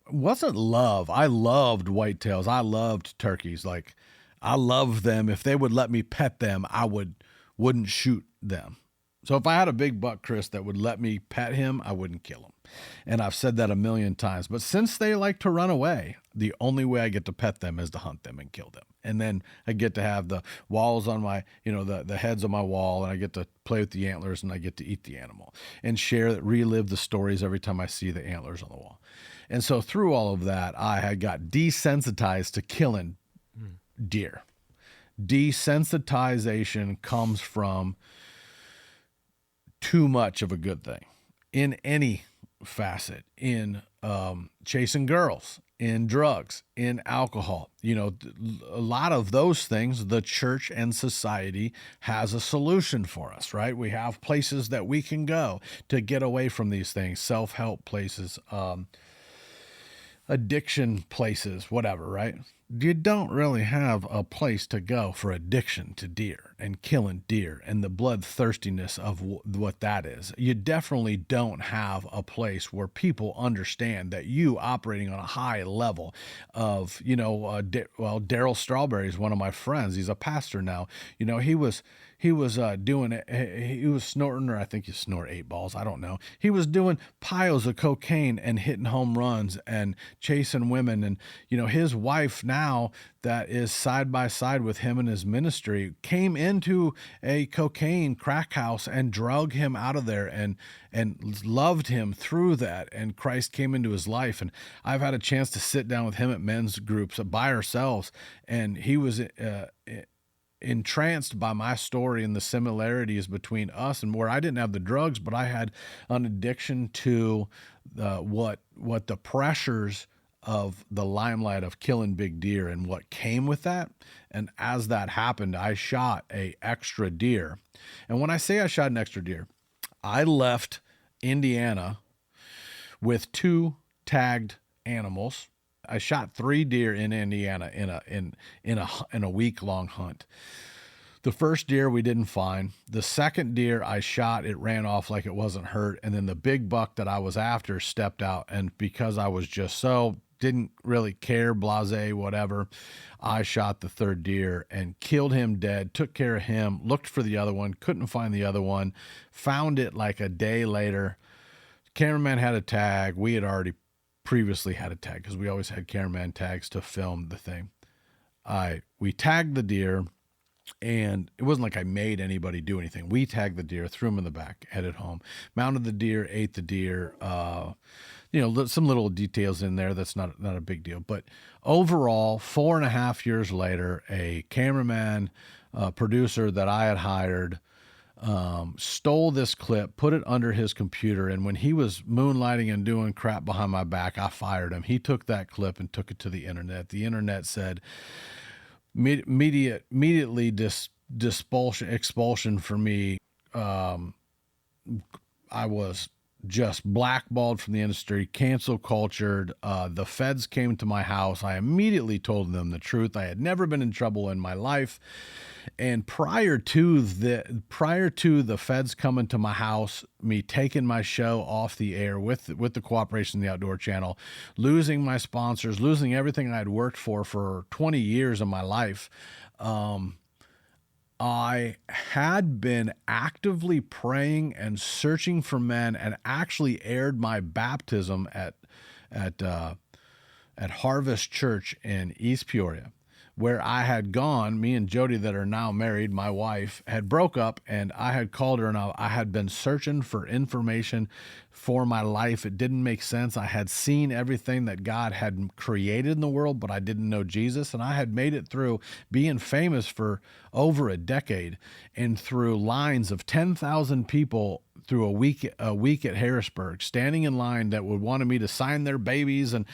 wasn't love. I loved whitetails. I loved turkeys. Like, I loved them. If they would let me pet them, I wouldn't shoot them. So if I had a big buck, Chris, that would let me pet him, I wouldn't kill him. And I've said that a million times. But since they like to run away, the only way I get to pet them is to hunt them and kill them. And then I get to have the walls on my, the heads on my wall, and I get to play with the antlers, and I get to eat the animal and relive the stories every time I see the antlers on the wall. And so through all of that, I had got desensitized to killing deer. Desensitization comes from too much of a good thing in any facet, in chasing girls, in drugs, in alcohol. A lot of those things, the church and society has a solution for us, right? We have places that we can go to get away from these things, self-help places, addiction places, whatever, right? You don't really have a place to go for addiction to deer and killing deer and the bloodthirstiness of what that is. You definitely don't have a place where people understand that you operating on a high level of, Daryl Strawberry is one of my friends. He's a pastor now. He was doing it. He was snorting, or I think he snorted 8 balls. I don't know. He was doing piles of cocaine and hitting home runs and chasing women. And, his wife now that is side by side with him in his ministry came into a cocaine crack house and drug him out of there and loved him through that. And Christ came into his life. And I've had a chance to sit down with him at men's groups by ourselves. And he was, entranced by my story and the similarities between us, and where I didn't have the drugs, but I had an addiction to what the pressures of the limelight of killing big deer and what came with that. And as that happened, I shot an extra deer. And when I say I shot an extra deer, I left Indiana with 2 tagged animals. I shot 3 deer in Indiana in a week-long hunt. The first deer we didn't find. The second deer I shot, it ran off like it wasn't hurt. And then the big buck that I was after stepped out. And because I was just didn't really care, blasé, whatever, I shot the third deer and killed him dead, took care of him, looked for the other one, couldn't find the other one, found it like a day later. Cameraman had a tag. We had already previously had a tag because we always had cameraman tags to film the thing. We tagged the deer. And it wasn't like I made anybody do anything. We tagged the deer, threw him in the back, headed home, mounted the deer, ate the deer. Some little details in there. That's not a big deal. But overall, 4.5 years later, a cameraman, producer that I had hired, stole this clip, put it under his computer. And when he was moonlighting and doing crap behind my back, I fired him. He took that clip and took it to the internet. The internet said, immediately expulsion for me. I was just blackballed from the industry, cancel cultured. The feds came to my house. I immediately told them the truth. I had never been in trouble in my life. And prior to the feds coming to my house, me taking my show off the air with the cooperation of the Outdoor Channel, losing my sponsors, losing everything I had worked for 20 years of my life, I had been actively praying and searching for men, and actually aired my baptism at Harvest Church in East Peoria, where I had gone. Me and Jody, that are now married, my wife, had broke up, and I had called her, and I had been searching for information for my life. It didn't make sense. I had seen everything that God had created in the world, but I didn't know Jesus. And I had made it through being famous for over a decade, and through lines of 10,000 people through a week at Harrisburg, standing in line, that would wanted me to sign their babies and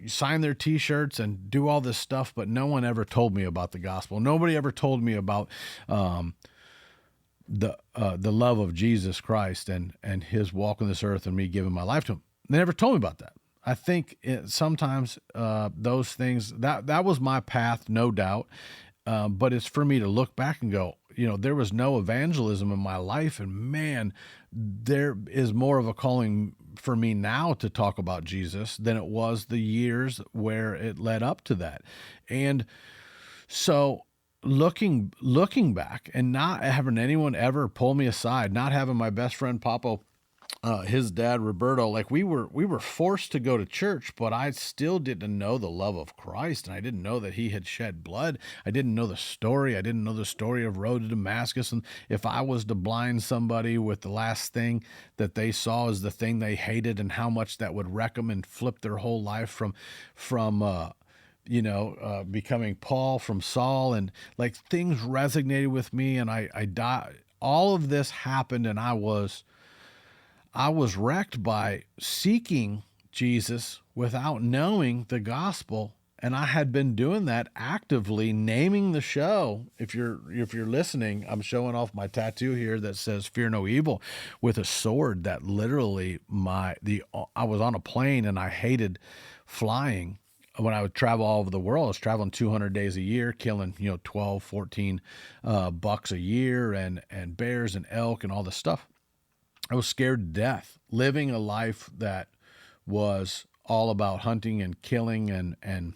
sign their T-shirts and do all this stuff. But no one ever told me about the gospel. Nobody ever told me about the love of Jesus Christ and his walk on this earth and me giving my life to him. They never told me about that. I think sometimes those things, that was my path, no doubt. But it's for me to look back and go, there was no evangelism in my life, and man, there is more of a calling for me now to talk about Jesus than it was the years where it led up to that. And so looking back, and not having anyone ever pull me aside, not having my best friend Papo, his dad Roberto, like we were forced to go to church, but I still didn't know the love of Christ, and I didn't know that he had shed blood. I didn't know the story. I didn't know the story of Road to Damascus, and if I was to blind somebody with the last thing that they saw as the thing they hated, and how much that would wreck them and flip their whole life from becoming Paul from Saul, and like things resonated with me, and I died. All of this happened, and I was wrecked by seeking Jesus without knowing the gospel. And I had been doing that actively, naming the show. If you're listening, I'm showing off my tattoo here that says "Fear No Evil" with a sword that literally I was on a plane, and I hated flying. When I would travel all over the world, I was traveling 200 days a year, killing 12, 14 bucks a year, and bears and elk and all this stuff. I was scared to death, living a life that was all about hunting and killing and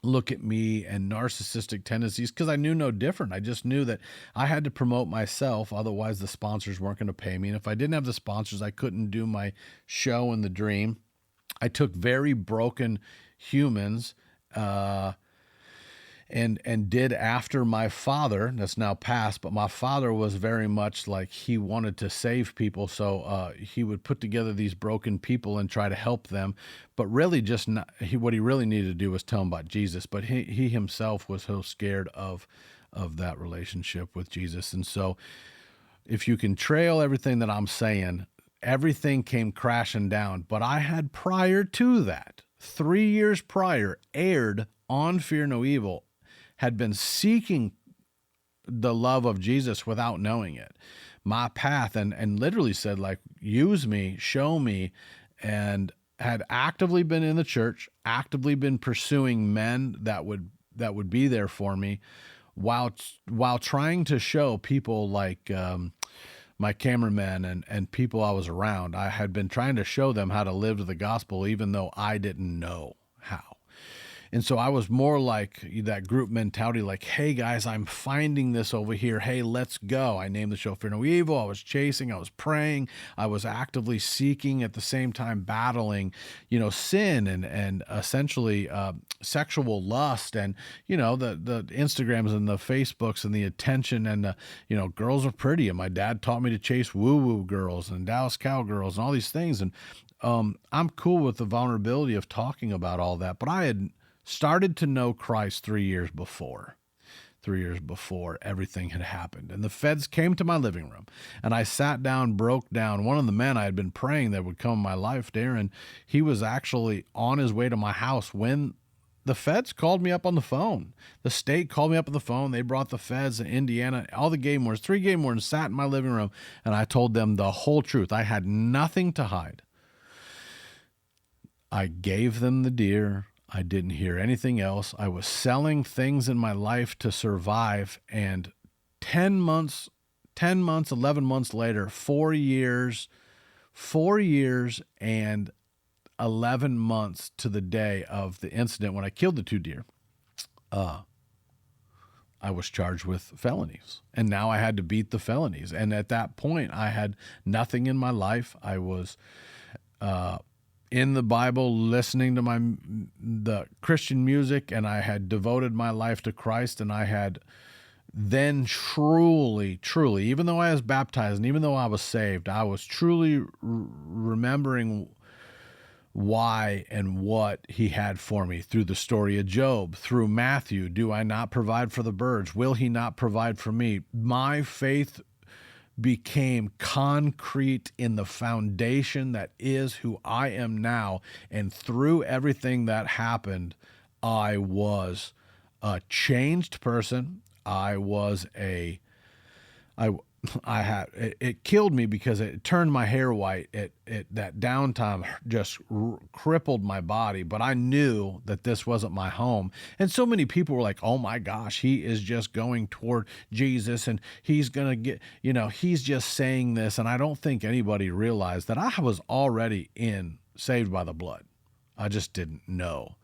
look at me and narcissistic tendencies, because I knew no different. I just knew that I had to promote myself. Otherwise, the sponsors weren't going to pay me. And if I didn't have the sponsors, I couldn't do my show and the dream. I took very broken humans and did after my father, that's now passed, but my father was very much like he wanted to save people. So he would put together these broken people and try to help them, but really what he really needed to do was tell them about Jesus. But he himself was so scared of that relationship with Jesus. And so if you can trail everything that I'm saying, everything came crashing down. But I had, prior to that, 3 years prior, aired on Fear No Evil, had been seeking the love of Jesus without knowing it, my path, and literally said, like, use me, show me. And had actively been in the church, actively been pursuing men that would be there for me, while trying to show people like my cameramen and people I was around. I had been trying to show them how to live the gospel, even though I didn't know how. And so I was more like that group mentality, like, hey guys, I'm finding this over here. Hey, let's go. I named the show Fear No Evil. I was chasing, I was praying, I was actively seeking, at the same time battling, sin and essentially sexual lust, and, the Instagrams and the Facebooks and the attention, and the, girls are pretty. And my dad taught me to chase woo-woo girls and Dallas cowgirls and all these things. And I'm cool with the vulnerability of talking about all that, but I had started to know Christ 3 years before. 3 years before everything had happened. And the feds came to my living room, and I sat down, broke down. One of the men I had been praying that would come in my life, Darren, he was actually on his way to my house when the feds called me up on the phone. The state called me up on the phone. They brought the feds in Indiana. All the game wardens, 3 game wardens sat in my living room, and I told them the whole truth. I had nothing to hide. I gave them the deer. I didn't hear anything else. I was selling things in my life to survive. And 10 months, 11 months later, 4 years and 11 months to the day of the incident when I killed the 2 deer, I was charged with felonies. And now I had to beat the felonies. And at that point, I had nothing in my life. I was in the Bible, listening to the Christian music, and I had devoted my life to Christ, and I had then truly, even though I was baptized and even though I was saved, I was truly remembering why and what he had for me through the story of Job, through Matthew. Do I not provide for the birds? Will he not provide for me? My faith became concrete in the foundation that is who I am now. And through everything that happened, I was a changed person. It killed me because it turned my hair white. That downtime just crippled my body, but I knew that this wasn't my home. And so many people were like, oh my gosh, he is just going toward Jesus and he's going to get, he's just saying this. And I don't think anybody realized that I was already saved by the blood. I just didn't know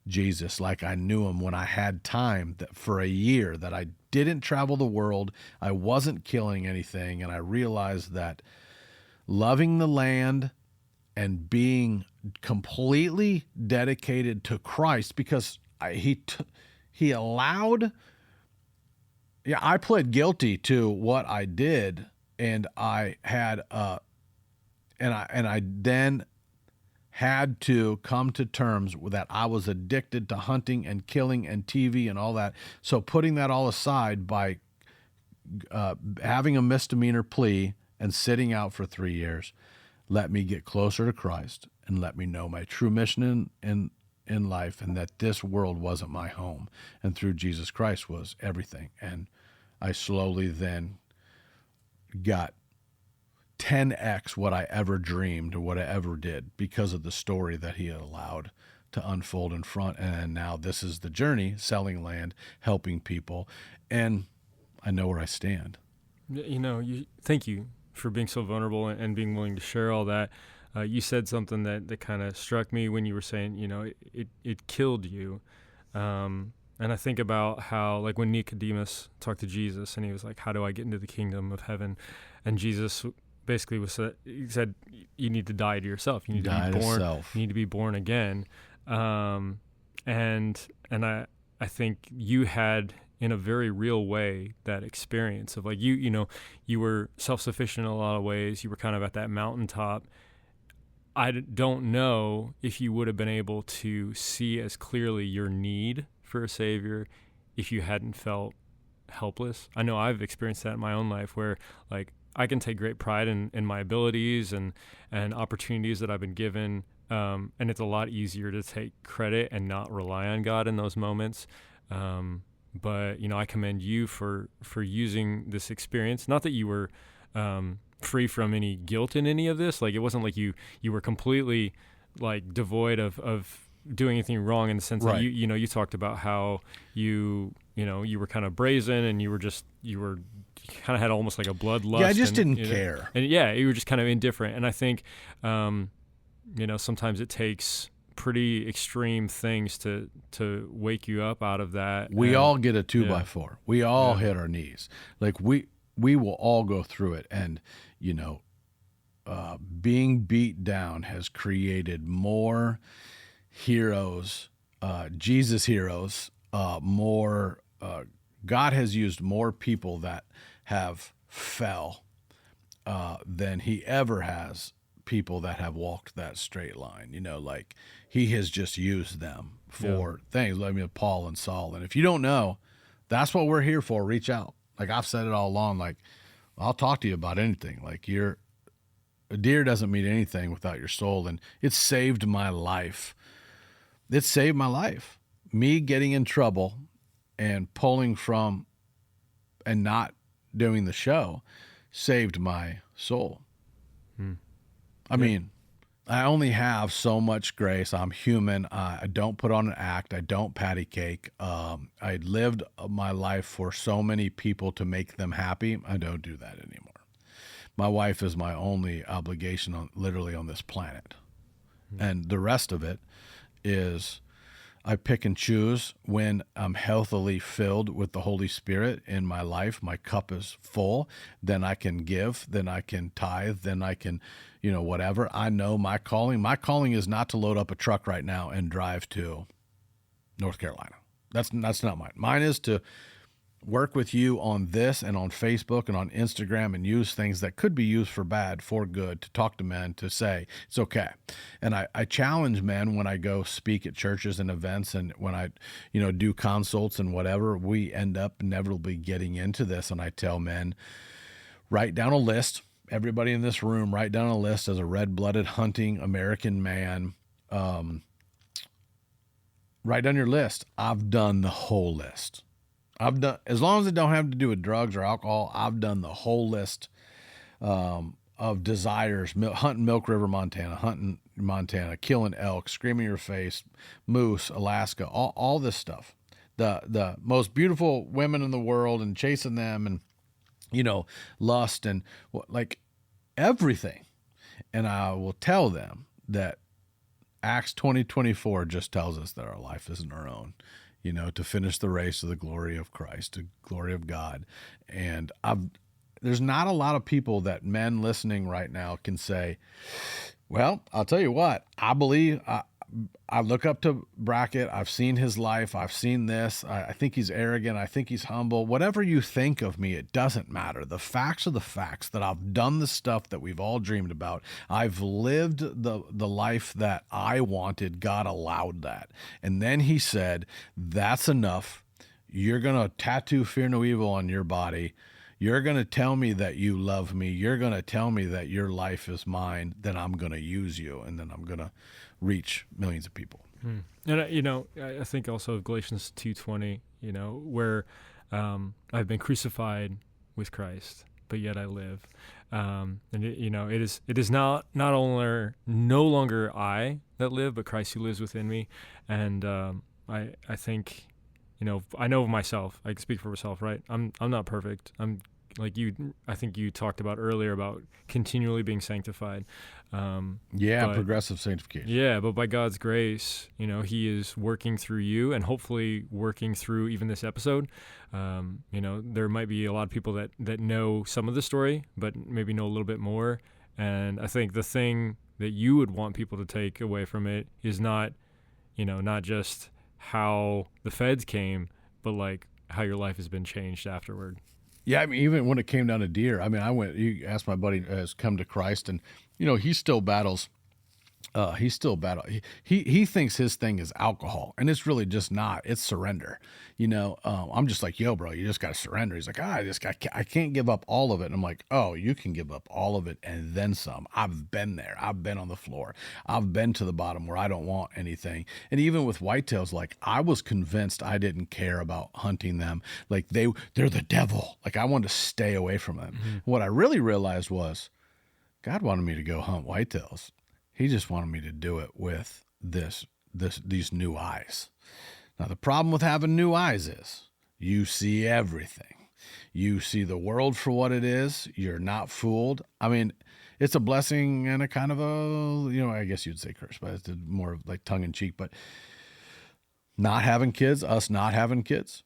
Jesus like I knew him when I had time, that for a year that I didn't travel the world, I wasn't killing anything, and I realized that loving the land and being completely dedicated to Christ, because he allowed, I pled guilty to what I did, and I had and I then had to come to terms with that I was addicted to hunting and killing and TV and all that. So putting that all aside by having a misdemeanor plea and sitting out for 3 years, let me get closer to Christ and let me know my true mission in life, and that this world wasn't my home, and through Jesus Christ was everything. And I slowly then got 10x what I ever dreamed or what I ever did because of the story that he had allowed to unfold in front. And now this is the journey, selling land, helping people, and I know where I stand. Thank you for being so vulnerable and being willing to share all that. You said something that kind of struck me when you were saying, it killed you. And I think about how, like, when Nicodemus talked to Jesus and he was like, how do I get into the kingdom of heaven? And Jesus basically he said, you need to die to yourself. You need to be born. You need to be born again. And I think you had, in a very real way, that experience of, like, you were self-sufficient in a lot of ways. You were kind of at that mountaintop. I don't know if you would have been able to see as clearly your need for a savior if you hadn't felt helpless. I know I've experienced that in my own life, where, like, I can take great pride in my abilities and opportunities that I've been given. And it's a lot easier to take credit and not rely on God in those moments. But, I commend you for using this experience. Not that you were free from any guilt in any of this. Like, it wasn't like you were completely like devoid of doing anything wrong, in the sense that you talked about how you were kind of brazen, and you kind of had almost like a bloodlust. Yeah, I just didn't care. And you were just kind of indifferent. And I think, sometimes it takes pretty extreme things to wake you up out of that. We all get a 2x4. We all hit our knees. Like we will all go through it. And, being beat down has created more heroes, Jesus heroes, more, God has used more people that have fell than he ever has people that have walked that straight line. Like he has just used them for things. I mean, Paul and Saul. And if you don't know, that's what we're here for. Reach out. Like I've said it all along, like I'll talk to you about anything. Like a deer doesn't mean anything without your soul. And it saved my life. It saved my life. Me getting in trouble and pulling from and not doing the show saved my soul. I mean, I only have so much grace. I'm human. I don't put on an act. I don't patty cake. I lived my life for so many people to make them happy. I don't do that anymore. My wife is my only obligation literally on this planet. And the rest of it is I pick and choose when I'm healthily filled with the Holy Spirit in my life. My cup is full. Then I can give. Then I can tithe. Then I can, whatever. I know my calling. My calling is not to load up a truck right now and drive to North Carolina. That's not mine. Mine is to work with you on this and on Facebook and on Instagram and use things that could be used for bad, for good, to talk to men, to say it's okay. And I challenge men when I go speak at churches and events, and when I, do consults and whatever, we end up inevitably getting into this. And I tell men, write down a list. Everybody in this room, write down a list as a red-blooded hunting American man. Write down your list. I've done the whole list. I've done, as long as it don't have to do with drugs or alcohol, I've done the whole list of desires. Hunting Milk River, Montana, killing elk, screaming in your face, moose, Alaska, all this stuff. The most beautiful women in the world, and chasing them, and lust, and like everything. And I will tell them that Acts 20:24 just tells us that our life isn't our own. To finish the race to the glory of Christ, to glory of God. And there's not a lot of people that men listening right now can say, well, I'll tell you what, I believe, I look up to Brackett. I've seen his life. I've seen this. I think he's arrogant. I think he's humble. Whatever you think of me, it doesn't matter. The facts are the facts, that I've done the stuff that we've all dreamed about. I've lived the life that I wanted. God allowed that. And then he said, that's enough. You're going to tattoo fear no evil on your body. You're going to tell me that you love me. You're going to tell me that your life is mine. Then I'm going to use you. And then I'm going to reach millions of people. And I think also of Galatians 2:20, where I've been crucified with Christ, but yet I live. And it is not only no longer I that live, but Christ who lives within me. And I think, I know of myself. I can speak for myself, right? I'm not perfect. I'm like you. I think you talked about earlier about continually being sanctified. Progressive sanctification. Yeah, but by God's grace, he is working through you, and hopefully working through even this episode. There might be a lot of people that know some of the story, but maybe know a little bit more. And I think the thing that you would want people to take away from it is not just how the feds came, but like how your life has been changed afterward. Yeah, I mean, even when it came down to deer, I mean, you asked my buddy has come to Christ, and, he still battles. He thinks his thing is alcohol, and it's really just not. It's surrender. I'm just like, yo, bro, you just got to surrender. He's like, I can't give up all of it. And I'm like, oh, you can give up all of it and then some. I've been there. I've been on the floor. I've been to the bottom where I don't want anything. And even with whitetails, like I was convinced I didn't care about hunting them. Like they're the devil. Like I wanted to stay away from them. Mm-hmm. What I really realized was God wanted me to go hunt whitetails. He just wanted me to do it with these new eyes. Now, the problem with having new eyes is you see everything. You see the world for what it is. You're not fooled. I mean, it's a blessing and a kind of a, I guess you'd say curse, but it's more of like tongue in cheek. But not having kids, us not having kids,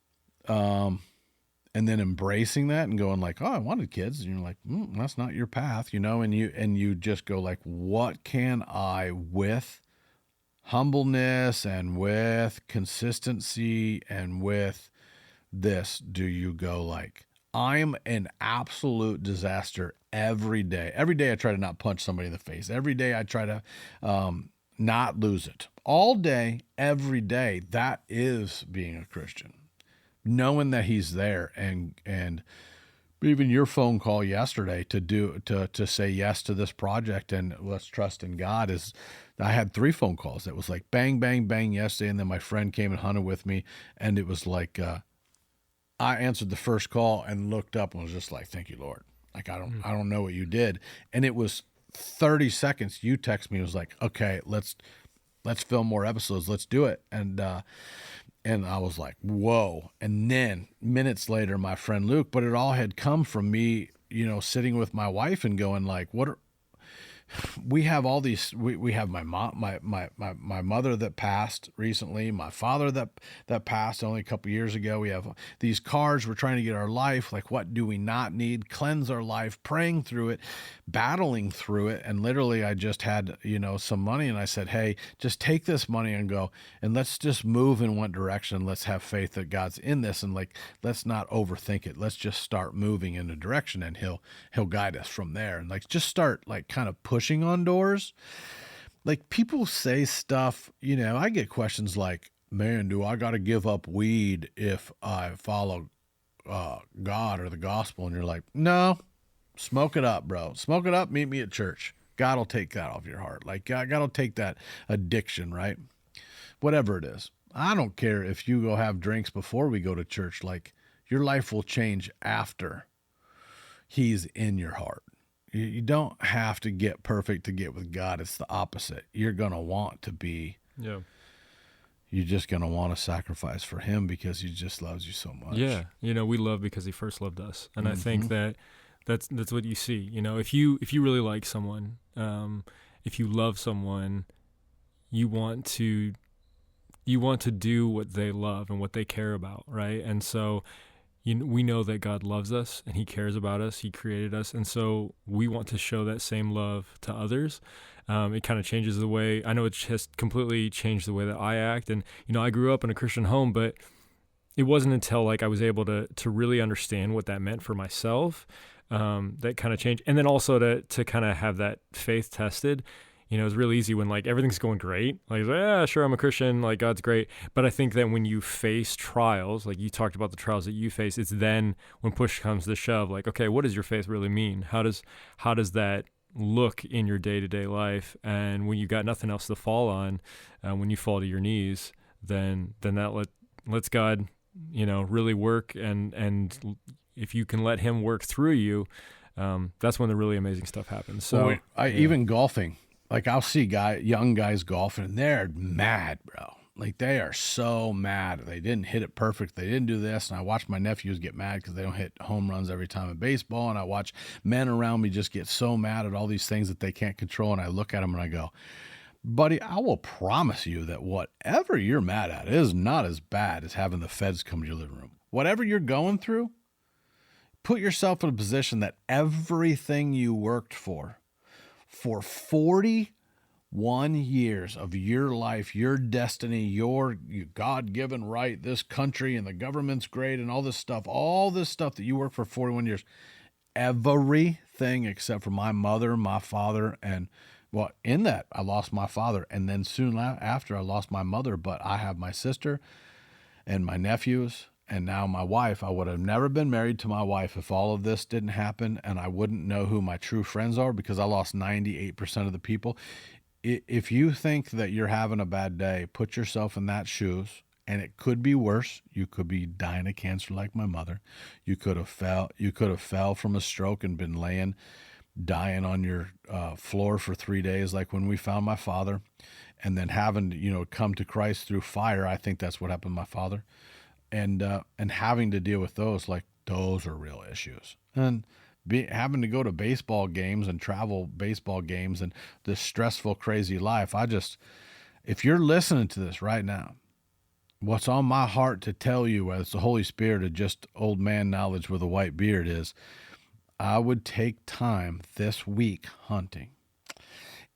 and then embracing that and going like, oh, I wanted kids. And you're like, that's not your path, and you just go like, what can I with humbleness and with consistency and with this, do you go like, I'm an absolute disaster every day. Every day I try to not punch somebody in the face. Every day I try to not lose it. All day, every day. That is being a Christian. Knowing that he's there, and even your phone call yesterday to say yes to this project and let's trust in God is, I had 3 phone calls. It was like bang, bang, bang yesterday. And then my friend came and hunted with me. And it was like, I answered the first call and looked up and was just like, thank you, Lord. Like, I don't know what you did. And it was 30 seconds. You text me. It was like, okay, let's film more episodes. Let's do it. And I was like, whoa. And then minutes later, my friend Luke, but it all had come from me, sitting with my wife and going like, we have all these, we have my mom, my mother that passed recently, my father that passed only a couple years ago. We have these cars. We're trying to get our life. Like, what do we not need? Cleanse our life, praying through it, battling through it. And literally I just had, some money, and I said, hey, just take this money and go, and let's just move in one direction. Let's have faith that God's in this. And like, let's not overthink it. Let's just start moving in a direction, and he'll guide us from there. And like, just start like kind of pushing on doors. Like, people say stuff, I get questions like, man, do I got to give up weed if I follow God or the gospel? And you're like, no, smoke it up, bro. Smoke it up. Meet me at church. God will take that off your heart. Like, God will take that addiction, right? Whatever it is. I don't care if you go have drinks before we go to church. Like, your life will change after he's in your heart. You don't have to get perfect to get with God. It's the opposite. You're going to want to be. Yeah. You're just going to want to sacrifice for him because he just loves you so much. Yeah. We love because he first loved us. And I think that's what you see. If you really like someone, if you love someone, you want to do what they love and what they care about, right? And so we know that God loves us and he cares about us. He created us. And so we want to show that same love to others. It kind of changes the way, I know it has completely changed the way that I act. And, I grew up in a Christian home, but it wasn't until like I was able to really understand what that meant for myself, that kind of changed. And then also to kind of have that faith tested. It's really easy when like everything's going great. Like, yeah, sure, I'm a Christian, like God's great. But I think that when you face trials, like you talked about the trials that you face, it's then when push comes to shove, like, okay, what does your faith really mean? How does that look in your day-to-day life? And when you've got nothing else to fall on, when you fall to your knees, then that lets God, really work. And if you can let him work through you, that's when the really amazing stuff happens. So even golfing. Like, I'll see young guys golfing, and they're mad, bro. Like, they are so mad. They didn't hit it perfect. They didn't do this. And I watch my nephews get mad because they don't hit home runs every time in baseball. And I watch men around me just get so mad at all these things that they can't control. And I look at them and I go, buddy, I will promise you that whatever you're mad at is not as bad as having the feds come to your living room. Whatever you're going through, put yourself in a position that everything you worked for 41 years of your life, your destiny, your God-given right, this country and the government's great and all this stuff that you worked for 41 years, everything except for my mother, my father, and in that I lost my father. And then soon after I lost my mother, but I have my sister and my nephews and now my wife. I would have never been married to my wife if all of this didn't happen, and I wouldn't know who my true friends are because I lost 98% of the people. If you think that you're having a bad day, put yourself in that shoes, and it could be worse. You could be dying of cancer like my mother. You could have fell from a stroke and been laying dying on your floor for 3 days, like when we found my father, and then having to, come to Christ through fire. I think that's what happened to my father, and having to deal with those, like those are real issues, and having to go to baseball games and travel baseball games and this stressful, crazy life. If you're listening to this right now, what's on my heart to tell you as the Holy Spirit of just old man knowledge with a white beard is, I would take time this week hunting,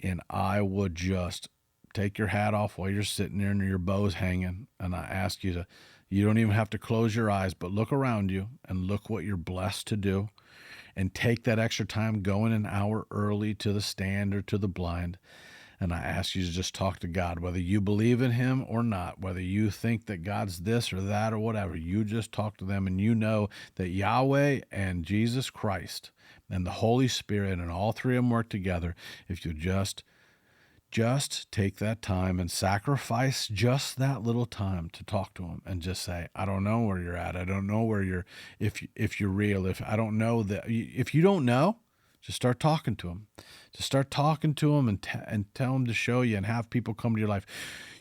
and I would just take your hat off while you're sitting there and your bow's hanging. And I ask you you don't even have to close your eyes, but look around you and look what you're blessed to do, and take that extra time going an hour early to the stand or to the blind. And I ask you to just talk to God, whether you believe in him or not, whether you think that God's this or that or whatever. You just talk to them, and you know that Yahweh and Jesus Christ and the Holy Spirit and all three of them work together. If you just take that time and sacrifice just that little time to talk to him and just say, I don't know where you're at. I don't know where you're, if you're real, if I don't know that, if you don't know, just start talking to him. Just start talking to him and tell him to show you, and have people come to your life.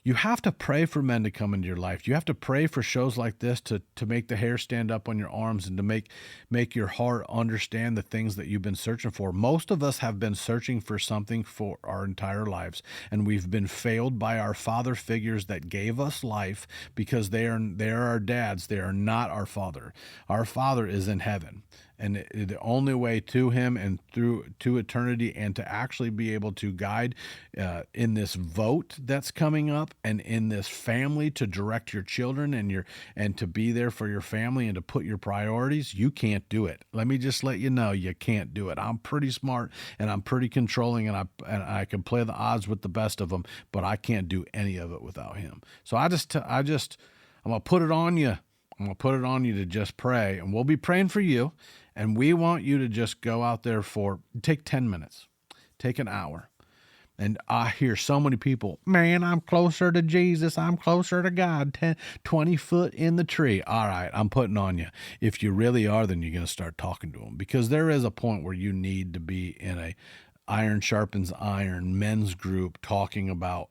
You have to pray for men to come into your life. You have to pray for shows like this to make the hair stand up on your arms, and to make your heart understand the things that you've been searching for. Most of us have been searching for something for our entire lives, and we've been failed by our father figures that gave us life, because they are our dads. They are not our father. Our Father is in heaven. And the only way to him and through to eternity, and to actually be able to guide in this vote that's coming up, and in this family, to direct your children and to be there for your family and to put your priorities, you can't do it. Let me just let you know, you can't do it. I'm pretty smart and I'm pretty controlling, and I can play the odds with the best of them, but I can't do any of it without him. So I'm gonna put it on you. I'm going to put it on you to just pray, and we'll be praying for you. And we want you to just go out there take 10 minutes, take an hour. And I hear so many people, man, I'm closer to Jesus. I'm closer to God, 20 foot in the tree. All right, I'm putting on you. If you really are, then you're going to start talking to him, because there is a point where you need to be in a iron sharpens iron men's group talking about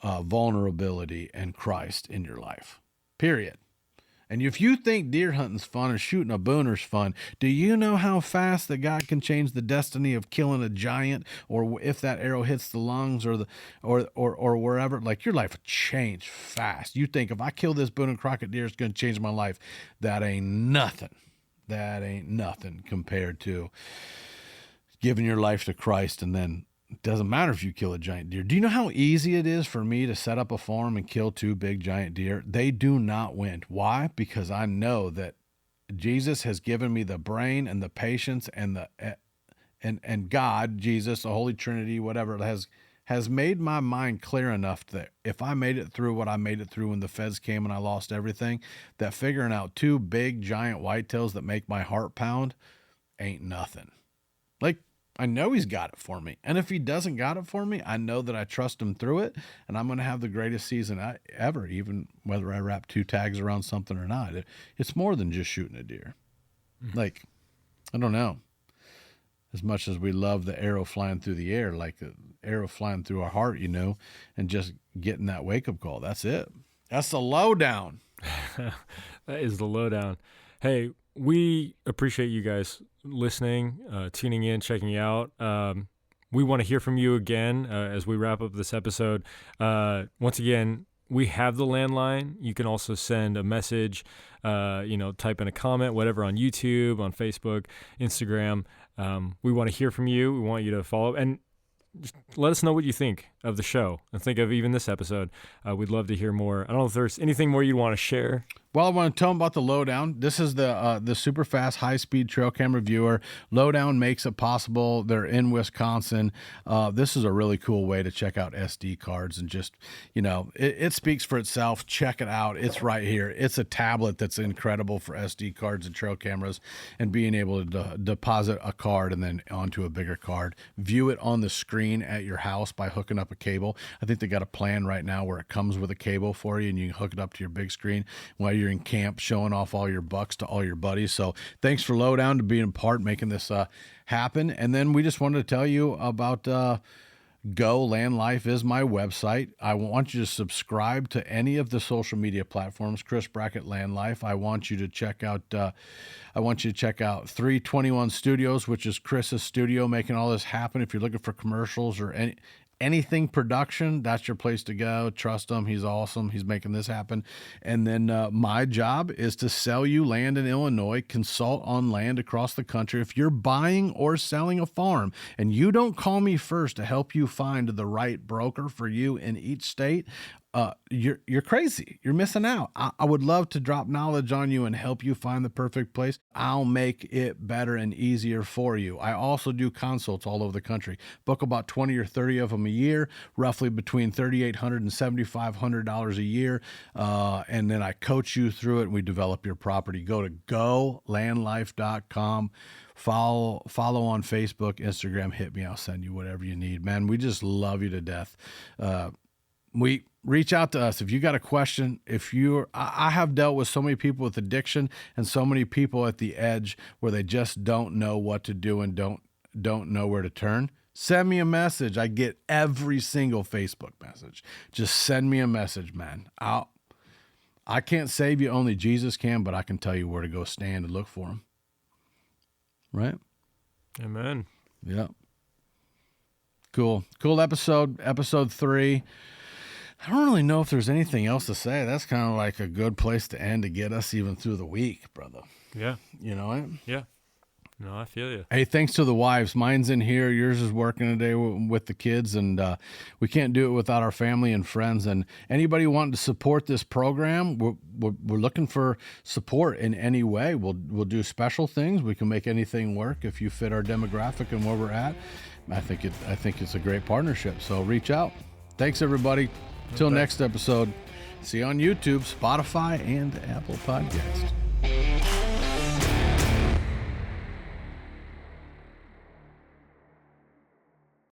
vulnerability and Christ in your life, period. And if you think deer hunting's fun or shooting a booner's fun, do you know how fast that God can change the destiny of killing a giant, or if that arrow hits the lungs or wherever? Like, your life will change fast. You think, if I kill this Boone and Crockett deer, it's going to change my life. That ain't nothing. That ain't nothing compared to giving your life to Christ. And then it doesn't matter if you kill a giant deer. Do you know how easy it is for me to set up a farm and kill 2 big giant deer? They do not win. Why? Because I know that Jesus has given me the brain and the patience and and God, Jesus, the Holy Trinity, whatever, has made my mind clear enough that if I made it through what I made it through when the feds came and I lost everything, that figuring out 2 big giant whitetails that make my heart pound ain't nothing. Like, I know he's got it for me. And if he doesn't got it for me, I know that I trust him through it, and I'm going to have the greatest season ever, even whether I wrap 2 tags around something or not. It's more than just shooting a deer. Like, I don't know. As much as we love the arrow flying through the air, like the arrow flying through our heart, and just getting that wake-up call. That's it. That's the lowdown. That is the lowdown. Hey, we appreciate you guys listening, tuning in, checking out. We want to hear from you again as we wrap up this episode. Once again, we have the landline. You can also send a message, type in a comment, whatever, on YouTube, on Facebook, Instagram. We want to hear from you. We want you to follow, and just let us know what you think of the show and think of even this episode. We'd love to hear more. I don't know if there's anything more you'd want to share. Well, I want to tell them about the Lowdown. This is the super fast, high-speed trail camera viewer. Lowdown makes it possible. They're in Wisconsin. This is a really cool way to check out SD cards, and just, it speaks for itself. Check it out. It's right here. It's a tablet that's incredible for SD cards and trail cameras, and being able to deposit a card and then onto a bigger card. View it on the screen at your house by hooking up a cable. I think they got a plan right now where it comes with a cable for you, and you can hook it up to your big screen while you're you're in camp showing off all your bucks to all your buddies. So thanks for Lowdown to being a part, making this happen. And then we just wanted to tell you about Go Land Life is my website. I want you to subscribe to any of the social media platforms. Chris Brackett Land Life. I want you to check out 321 Studios, which is Chris's studio, making all this happen. If you're looking for commercials or anything production, that's your place to go. Trust him. He's awesome. He's making this happen. And then my job is to sell you land in Illinois, consult on land across the country. If you're buying or selling a farm and you don't call me first to help you find the right broker for you in each state, you're crazy. You're missing out. I would love to drop knowledge on you and help you find the perfect place. I'll make it better and easier for you. I also do consults all over the country. Book about 20 or 30 of them a year, roughly between $3,800 and $7,500 a year. And then I coach you through it and we develop your property. Go to golandlife.com. Follow on Facebook, Instagram, hit me. I'll send you whatever you need, man. We just love you to death. We reach out to us if you got a question. I have dealt with so many people with addiction and so many people at the edge where they just don't know what to do and don't know where to turn. Send me a message. I get every single Facebook message. Just send me a message, man. I can't save you, only Jesus can, but I can tell you where to go stand and look for him. Right? Amen. Yeah. Cool episode 3. I don't really know if there's anything else to say. That's kind of like a good place to end to get us even through the week, brother. Yeah. You know what? Yeah. No, I feel you. Hey, thanks to the wives. Mine's in here. Yours is working today with the kids, and we can't do it without our family and friends. And anybody wanting to support this program, we're looking for support in any way. We'll do special things. We can make anything work if you fit our demographic and where we're at. I think it's a great partnership. So reach out. Thanks, everybody. Till next episode, see you on YouTube, Spotify, and Apple Podcasts.